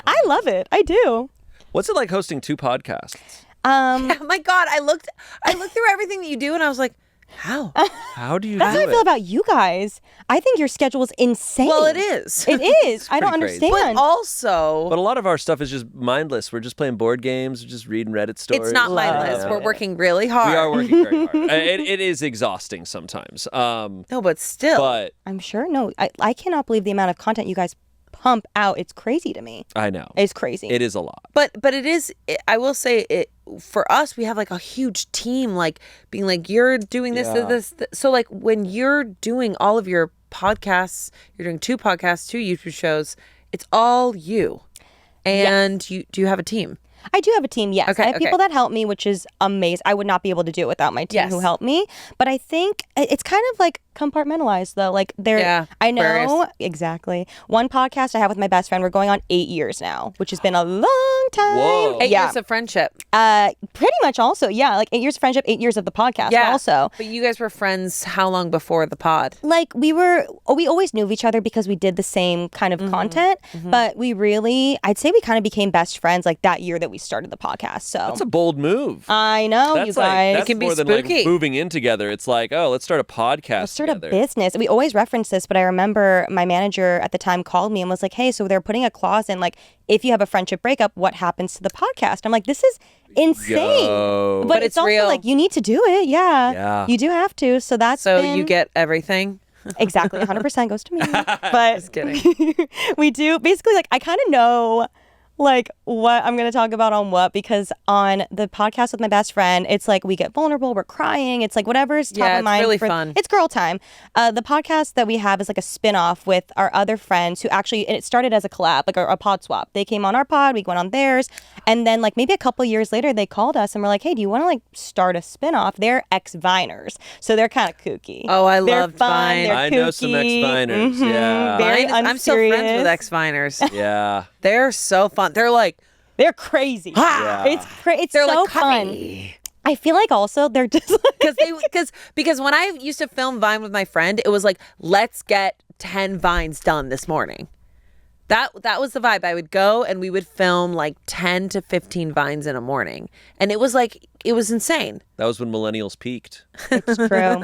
I love it. I do. What's it like hosting two podcasts? Oh my God. I looked through everything that you do and I was like, how? How do you That's do how I feel it? about you guys. I think your schedule is insane. Well, it is. It is. I don't pretty crazy. understand. But also, But a lot of our stuff is just mindless. We're just playing board games, we're just reading Reddit stories. it's not mindless. Yeah. We're working really hard. We are working very hard. It is exhausting sometimes. No, but still. But I'm sure. No, I cannot believe the amount of content you guys pump out. It's crazy to me. I know. It's crazy. It is a lot. But it is, I will say it for us, we have like a huge team, like being like, you're doing this, Yeah. this. So like when you're doing all of your podcasts, you're doing 2 podcasts, 2 YouTube shows, it's all you. And do you have a team? I do have a team, yes. Okay, I have okay. people that help me, which is amazing. I would not be able to do it without my team Yes. who helped me. But I think it's kind of like compartmentalized though. Like I know Aquarius. exactly. One podcast I have with my best friend, we're going on 8 years now, which has been a long time. Whoa. 8 years of friendship. Pretty much also, yeah, like 8 years of friendship, 8 years of the podcast also. But you guys were friends how long before the pod? Like we always knew of each other because we did the same kind of content, but I'd say we kind of became best friends like that year that we started the podcast. So That's a bold move. I know, That's you guys. That's It can be more than spooky. like moving in together. It's like, oh, let's start a podcast Let's start together. a business. We always reference this, but I remember my manager at the time called me and was like, hey, so they're putting a clause in, like, if you have a friendship breakup, what happens to the podcast? I'm like, this is insane. Yo. But it's also real. like, you need to do it. Yeah. Yeah. You do have to. So You get everything? exactly 100% goes to me. But Just kidding. we do basically, like, I kind of know like what I'm going to talk about on what, because on the podcast with my best friend, it's like we get vulnerable, we're crying, it's like whatever's top of mind. It's really fun. It's girl time. The podcast that we have is like a spin-off with our other friends who actually, and it started as a collab, like a pod swap. They came on our pod, we went on theirs, and then like maybe a couple years later they called us and were like, hey, do you want to like start a spin-off? They're ex-Viners, so they're kind of kooky. Oh, I They're loved fun, Vine. they're I know some kooky. ex-Viners, yeah. Very I'm still friends with unserious. ex-Viners. Yeah. They're so fun. They're like, They're crazy. Yeah. It's they're so like fun. coffee. I feel like also they're just like, because when I used to film Vine with my friend, it was like, let's get 10 Vines done this morning. That was the vibe. I would go and we would film like 10 to 15 Vines in a morning. And it was like, it was insane. That was when millennials peaked. it's true.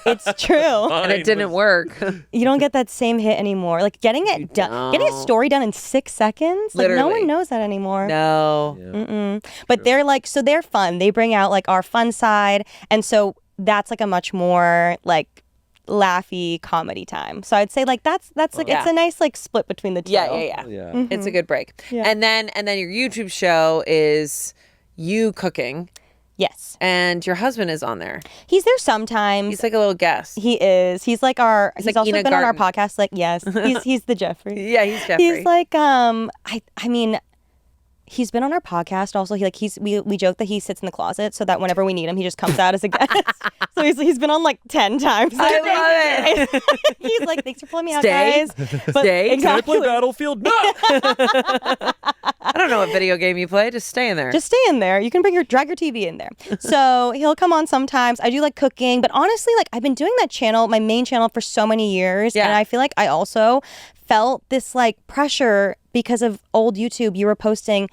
It's true. And it didn't work. You don't get that same hit anymore. Like getting it done, getting a story done in 6 seconds. Like no Literally. one knows that anymore. No. But they're like, so they're fun. They bring out like our fun side. And so that's like a much more like laughy comedy time. So I'd say like that's like it's a nice like split between the two. Yeah. Yeah. It's a good break. Yeah. And then your YouTube show is you cooking, Yes. and your husband is on there. He's there sometimes. He's like a little guest. He is. He's like our. He's like also Ina been on our Garten. podcast. Like yes, he's the Jeffrey. Yeah, he's Jeffrey. He's like I mean, he's been on our podcast. Also, we joke that he sits in the closet so that whenever we need him, he just comes out as a guest. So he's been on like 10 times. I love it. He's like, thanks for pulling me out, Stay. guys. But Stay. Can I play exactly. Battlefield? No! I don't know what video game you play. Just stay in there. Just stay in there. You can drag your TV in there. So he'll come on sometimes. I do like cooking, but honestly, like I've been doing that channel, my main channel, for so many years, Yeah. and I feel like I also felt this like pressure because of old YouTube. You were posting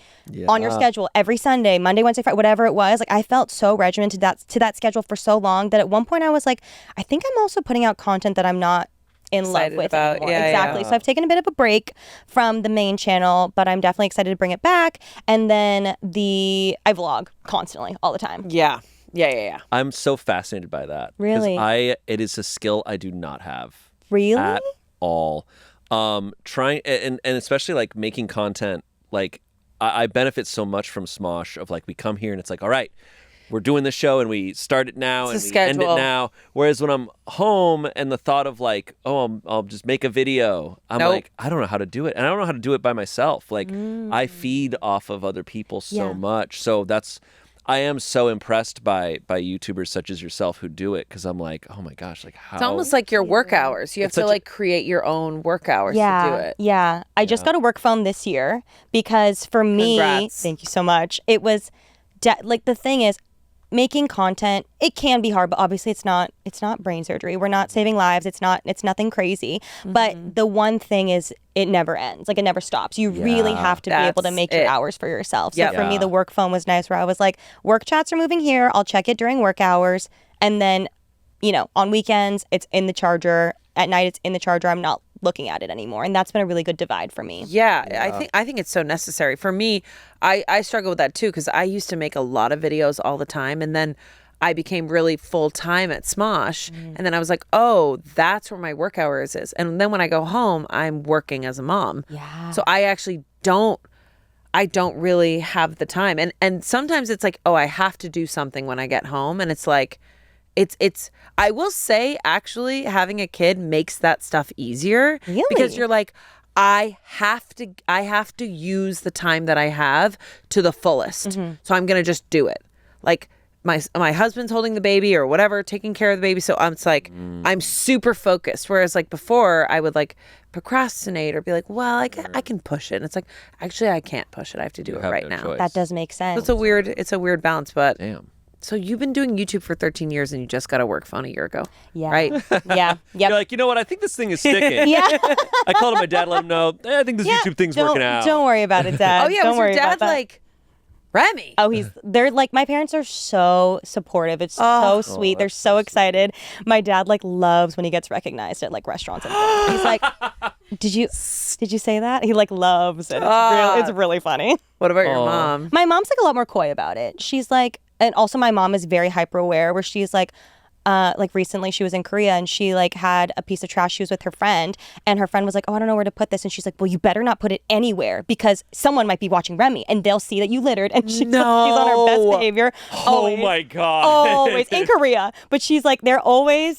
on your schedule every Sunday, Monday, Wednesday, Friday, whatever it was. Like I felt so regimented to that schedule for so long that at one point I was like, I think I'm also putting out content that I'm not in Excited love with about. anymore. Yeah, exactly. yeah. So I've taken a bit of a break from the main channel, but I'm definitely excited to bring it back. And then I vlog constantly, all the time. Yeah. I'm so fascinated by that. 'Cause Really? it is a skill I do not have. Really? At all. Trying and especially like making content, like I benefit so much from Smosh of like we come here and it's like, all right, we're doing the show and we start it now It's and a we end it schedule. now. Whereas when I'm home and the thought of like, oh, I'll just make a video, I'm Nope. like, I don't know how to do it. And I don't know how to do it by myself. Like I feed off of other people so Yeah. much. So I am so impressed by YouTubers such as yourself who do it, because I'm like, oh my gosh, like how? It's almost like your work hours. You have It's to such a- like create your own work hours to do it. Yeah. I just got a work phone this year because for me, Congrats. thank you so much. It was like the thing is, making content, it can be hard, but obviously it's not brain surgery. We're not saving lives. It's nothing crazy. But the one thing is it never ends. Like it never stops. You really have to be able to That's make your it. hours for yourself. So Yep. for me, Yeah. the work phone was nice where I was like, work chats are moving here. I'll check it during work hours. And then, on weekends, it's in the charger. At night, it's in the charger. I'm not looking at it anymore. And that's been a really good divide for me. Yeah, I think it's so necessary. For me, I struggle with that too, because I used to make a lot of videos all the time, and then I became really full time at Smosh, and then I was like, oh, that's where my work hours is. And then when I go home, I'm working as a mom. Yeah. So I actually don't really have the time. And sometimes it's like, oh, I have to do something when I get home, and it's like it's I will say actually having a kid makes that stuff easier. Really? Because you're like, I have to use the time that I have to the fullest. So I'm going to just do it. Like my husband's holding the baby or whatever, taking care of the baby. So it's like I'm super focused. Whereas like before I would like procrastinate or be like, well, I can push it. And it's like, actually I can't push it. I have to do it right now. That does make sense. So it's a weird balance, but Damn. So you've been doing YouTube for 13 years and you just got a work phone a year ago. Yeah. Right? Yeah. Yep. You're like, you know what? I think this thing is sticking. Yeah. I called him my dad, let him know. I think this YouTube thing's working out. Don't worry about it, Dad. Oh yeah, don't was worry your dad about that. like Remi? Oh, they're like, my parents are so supportive. It's so sweet. They're so excited. My dad like loves when he gets recognized at like restaurants and things. He's like, did you say that? He like loves it. It's really funny. What about your mom? My mom's like a lot more coy about it. She's like, and also my mom is very hyper aware where she's like recently she was in Korea and she like had a piece of trash. She was with her friend and her friend was like, oh, I don't know where to put this. And she's like, well, you better not put it anywhere because someone might be watching Remi and they'll see that you littered. And she's on her best behavior. Oh my God. Always in Korea. But she's like,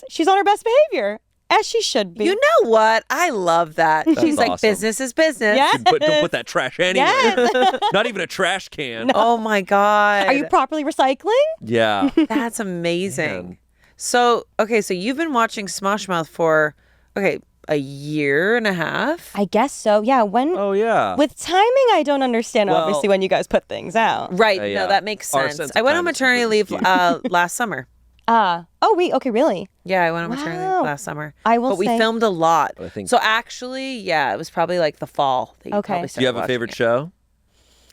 she's on her best behavior. As she should be. You know what? I love that. She's like, awesome. business is business. Yes. Don't put that trash anywhere. Yes. Not even a trash can. Oh my God. Are you properly recycling? Yeah. That's amazing. Man. So you've been watching Smosh Mouth for, a year and a half? I guess so. Yeah. Oh, yeah. With timing, I don't understand, Well- obviously, when you guys put things out. Right. yeah. No, that makes Our sense. sense I of went time on is maternity leave completely last summer. Okay, really? Yeah, I went on maternity leave Wow. last summer. I will But we say- filmed a lot. I think- So actually, yeah, it was probably like the fall that you Okay. probably Do you have started a favorite watching show?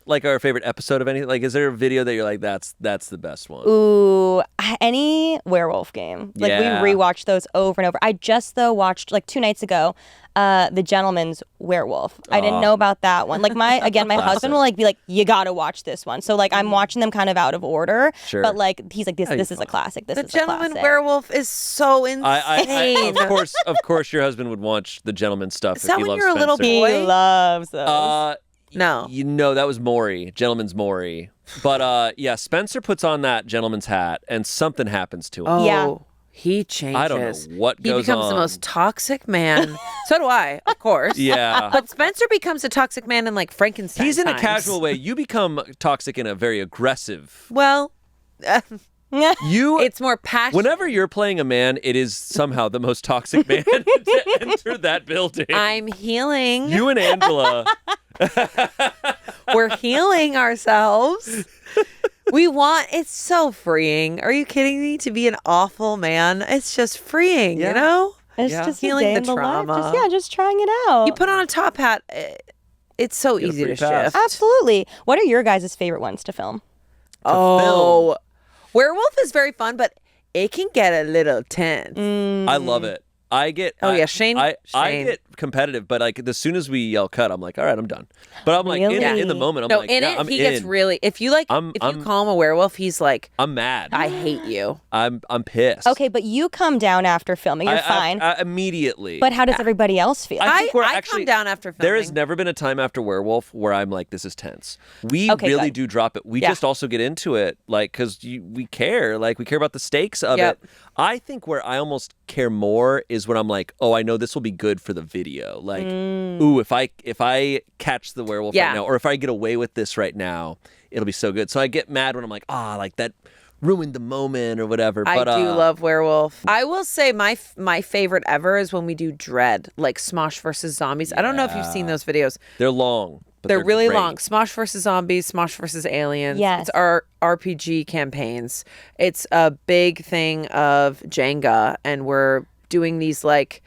Like our favorite episode of anything? Like, is there a video that you're like, that's the best one? Ooh, any werewolf game. Like, Yeah. we rewatched those over and over. I just, though, watched, like, 2 nights ago, The Gentleman's Werewolf. I didn't know about that one. Like, my husband will, like, be like, you gotta watch this one. So, like, I'm watching them kind of out of order. Sure. But, like, he's like, this is a classic. This The is Gentleman a classic. Werewolf is so insane. I of course, your husband would watch the gentleman stuff. Is that if he when loves you're a little Spencer. He boy? loves those. No. You know, that was Maury, Gentleman's Maury. But yeah, Spencer puts on that gentleman's hat and something happens to him. Oh, Yeah. he changes. I don't know what He goes becomes the on. most toxic man. So do I, of course. Yeah. But Spencer becomes a toxic man in like Frankenstein He's in a times. casual way. You become toxic in a very aggressive. Well, You it's more passionate. Whenever you're playing a man, it is somehow the most toxic man to enter that building. I'm healing. You and Angela. We're healing ourselves. It's so freeing. Are you kidding me? To be an awful man, it's just freeing, Yeah. you know? It's Yeah. just Healing a day the in the life. trauma. Just trying it out. You put on a top hat, it's so Get a easy free to pass. shift. Absolutely. What are your guys' favorite ones to film? Oh, werewolf is very fun, but it can get a little tense. I love it. I get. Oh, I- yeah, Shayne- I Shayne. get competitive, but like as soon as we yell cut, I'm like, all right, I'm done. But I'm like in Really? the moment, I'm No, like, in yeah, it, I'm he in. gets really. If you like, I'm- if you I'm- call him a werewolf, he's like, I'm mad. I hate you. I'm pissed. Okay, but you come down after filming. You're fine. I immediately. But how does everybody else feel? I think we're I actually come down after filming. There has never been a time after Werewolf where I'm like, this is tense. We Okay, really good. do drop it. We Yeah. just also get into it, like, because we care. Like, we care about the stakes of Yep. it. I think where I almost care more is when I'm like, oh, I know this will be good for the video. Like, ooh, if I catch the werewolf Yeah. right now, or if I get away with this right now, it'll be so good. So I get mad when I'm like, like that ruined the moment or whatever. But I do love werewolf. I will say my favorite ever is when we do Dread, like Smosh versus Zombies. I don't know if you've seen those videos. they're long. But They're really great. long. Smosh versus Zombies, Smosh versus Aliens. Yes. It's our RPG campaigns. It's a big thing of Jenga, and we're doing these like,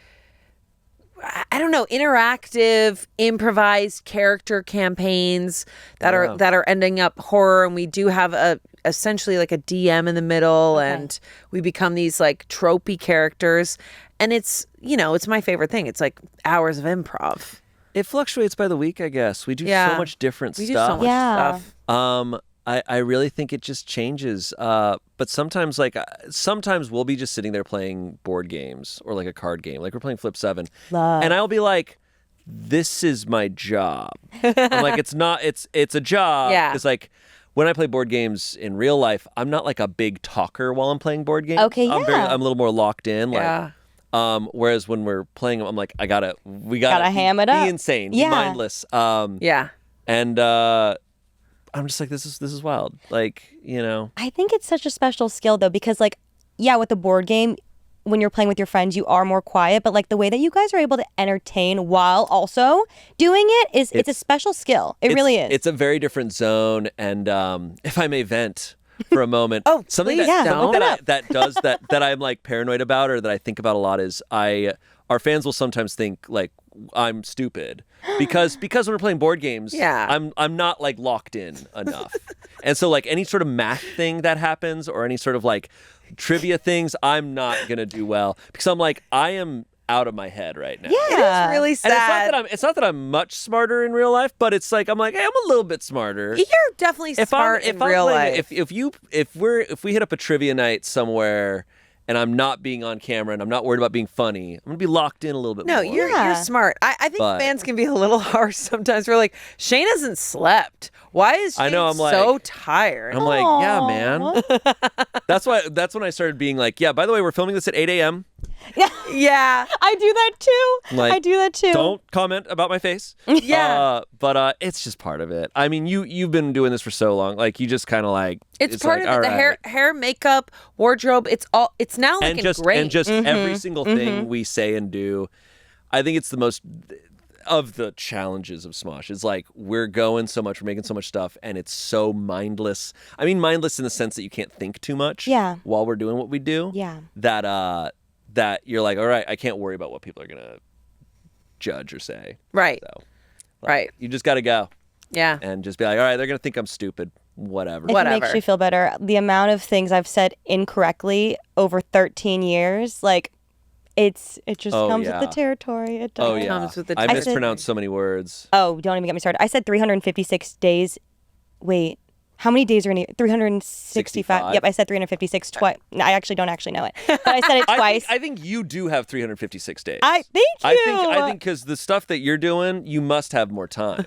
I don't know, interactive, improvised character campaigns that are ending up horror, and we do have essentially like a DM in the middle, and we become these like tropey characters, and it's my favorite thing. It's like hours of improv. It fluctuates by the week, I guess. We do Yeah. so much different We stuff. do so much Yeah. stuff. I really think it just changes. But sometimes we'll be just sitting there playing board games or like a card game. Like we're playing Flip 7. Love. And I'll be like, this is my job. I'm like, it's not, it's a job. Yeah. It's like, when I play board games in real life, I'm not like a big talker while I'm playing board games. Okay, I'm yeah. a little more locked in. Like, Yeah. whereas when we're playing, I'm like, we gotta ham it up. Be insane, Yeah. be mindless. Yeah. And I'm just like, this is wild. Like, you know. I think it's such a special skill though, because like, yeah, with the board game, when you're playing with your friends, you are more quiet, but like the way that you guys are able to entertain while also doing it's a special skill. It really is. It's a very different zone. And if I may vent for a moment, something please that I'm like paranoid about, or that I think about a lot, is our fans will sometimes think like I'm stupid because when we're playing board games, I'm not like locked in enough. And so like any sort of math thing that happens, or any sort of like trivia things, I'm not gonna do well, because I'm like, I am out of my head right now. Yeah. It is really sad. And it's not that I'm much smarter in real life, but it's like, I'm like, hey, I'm a little bit smarter. You're definitely smart in real life. If we hit up a trivia night somewhere and I'm not being on camera and I'm not worried about being funny, I'm gonna be locked in a little bit more. No, you're smart. I think fans can be a little harsh sometimes. We're like, Shayne hasn't slept. Why is Shayne so tired? I'm like, yeah, man. That's when I started being like, yeah, by the way, we're filming this at 8 a.m. Yeah. I do that too. Like, I do that too. Don't comment about my face. Yeah. But it's just part of it. I mean, you've been doing this for so long. Like, you just kind of like, it's part like, of it. The hair, makeup, wardrobe. It's now like great. And just every single thing we say and do. I think it's the most of the challenges of Smosh. It's like, we're going so much, we're making so much stuff, and it's so mindless. I mean, mindless in the sense that you can't think too much while we're doing what we do. Yeah. That you're like, all right, I can't worry about what people are gonna judge or say. Right. So, right. You just got to go. Yeah. And just be like, all right, they're gonna think I'm stupid. Whatever. If it makes you feel better, the amount of things I've said incorrectly over 13 years, like, it just comes with the territory. It does. Oh yeah. Comes with the I mispronounced so many words. Oh, don't even get me started. I said 356 days. Wait. How many days are in 365? Yep, I said 356 twice. No, I actually don't know it. But I said it twice. I think you do have 356 days. Thank you. I think because the stuff that you're doing, you must have more time.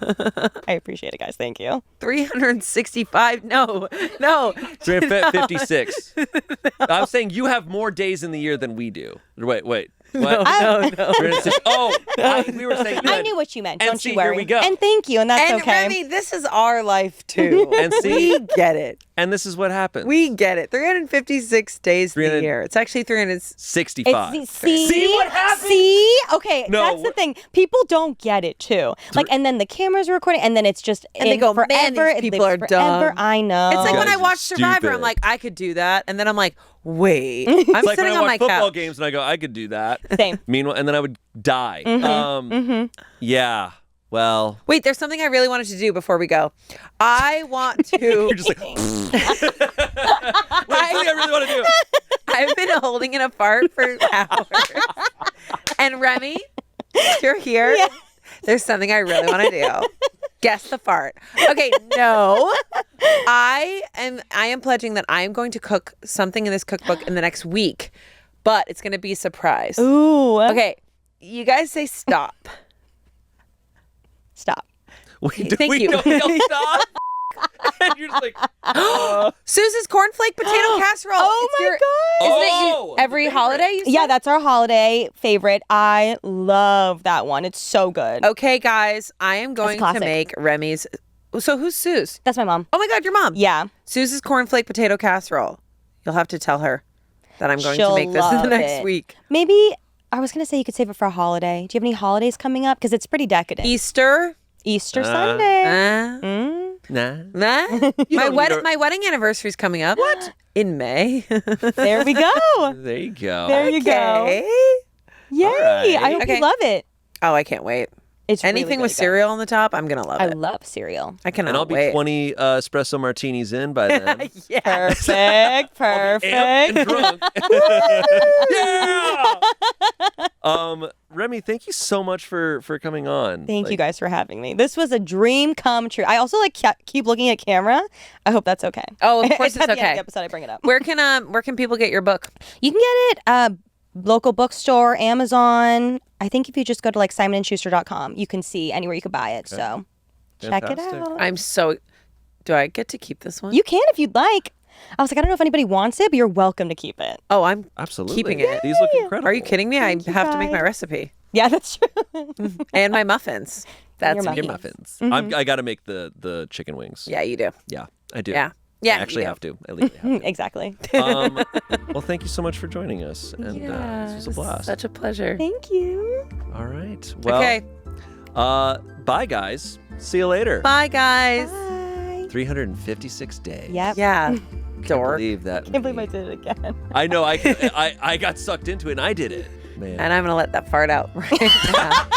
I appreciate it, guys. Thank you. 365? No. 356. I'm saying you have more days in the year than we do. Wait. What? No. We were saying. I knew what you meant. And don't see, you worry. Here we go. And thank you, and that's okay. And Remi, this is our life too. And see, we get it. And this is what happens. We get it. 356 days in the year. It's actually 365. See what happens? See? Okay, no, that's the thing. People don't get it too. Like, and then the cameras are recording, and then it's just and they go, forever. Man, these people are dumb. I know. It's like when I watch stupid. Survivor, I'm like, I could do that, and then I'm like, wait, I'm It's like sitting when I on watch my football couch. games and I go, I could do that. Same. Meanwhile, and then I would die. Yeah. Well. Wait, there's something I really wanted to do before we go. I want to. You're just like. Wait, something I really want to do. I've been holding in a fart for hours. And Remi, if you're here, there's something I really want to do. Guess the fart. Okay, no. I am pledging that I am going to cook something in this cookbook in the next week, but it's going to be a surprise. Ooh. Okay, you guys say stop. Stop. Thank you. Don't stop. And you're just like, Suze's cornflake potato casserole. Oh my God. Isn't it every holiday? You said? Yeah, that's our holiday favorite. I love that one. It's so good. Okay, guys, I am going to classic. make Remi's. So who's Suze? That's my mom. Oh my God, your mom. Yeah. Suze's cornflake potato casserole. You'll have to tell her that I'm going She'll to make this in the love next it. week. Maybe, I was going to say you could save it for a holiday. Do you have any holidays coming up? Because it's pretty decadent. Easter. Sunday. nah. My wedding anniversary is coming up. What? In May. There we go. There you go. There you go. Yay. right. I hope you love it. Oh, I can't wait. It's anything really, really with good. cereal on the top, I'm going to love I it. love cereal. I cannot And I'll be wait. 20 espresso martinis in by then. Yeah. Perfect. And drunk. Yeah. Remi, thank you so much for coming on. Thank you guys for having me. This was a dream come true. I also keep looking at camera. I hope that's okay. Oh, of course it's at the end okay. of the episode, I bring it up. Where can people get your book? You can get it local bookstore, Amazon. I think if you just go to like SimonandSchuster.com, you can see anywhere you could buy it. So check it Fantastic. out. Do I get to keep this one? You can if you'd like. I was like, I don't know if anybody wants it, but you're welcome to keep it. Oh, I'm Absolutely. keeping it. These look incredible. Are you kidding me? I have to make my guys. recipe. Yeah, that's true. And my muffins. That's Your Your muffins. muffins. I got to make the chicken wings. Yeah, you do. Yeah, I do. Yeah. Yeah, I actually you do. have to. I legally have to. Exactly. Well, thank you so much for joining us. And this was a blast. Such a pleasure. Thank you. All right. Well, Okay. Bye, guys. See you later. Bye, guys. Bye. 356 days. Yep. Yeah. Can't Dork. believe that. Can't believe I did it again. I know. I got sucked into it and I did it. Man. And I'm going to let that fart out right now.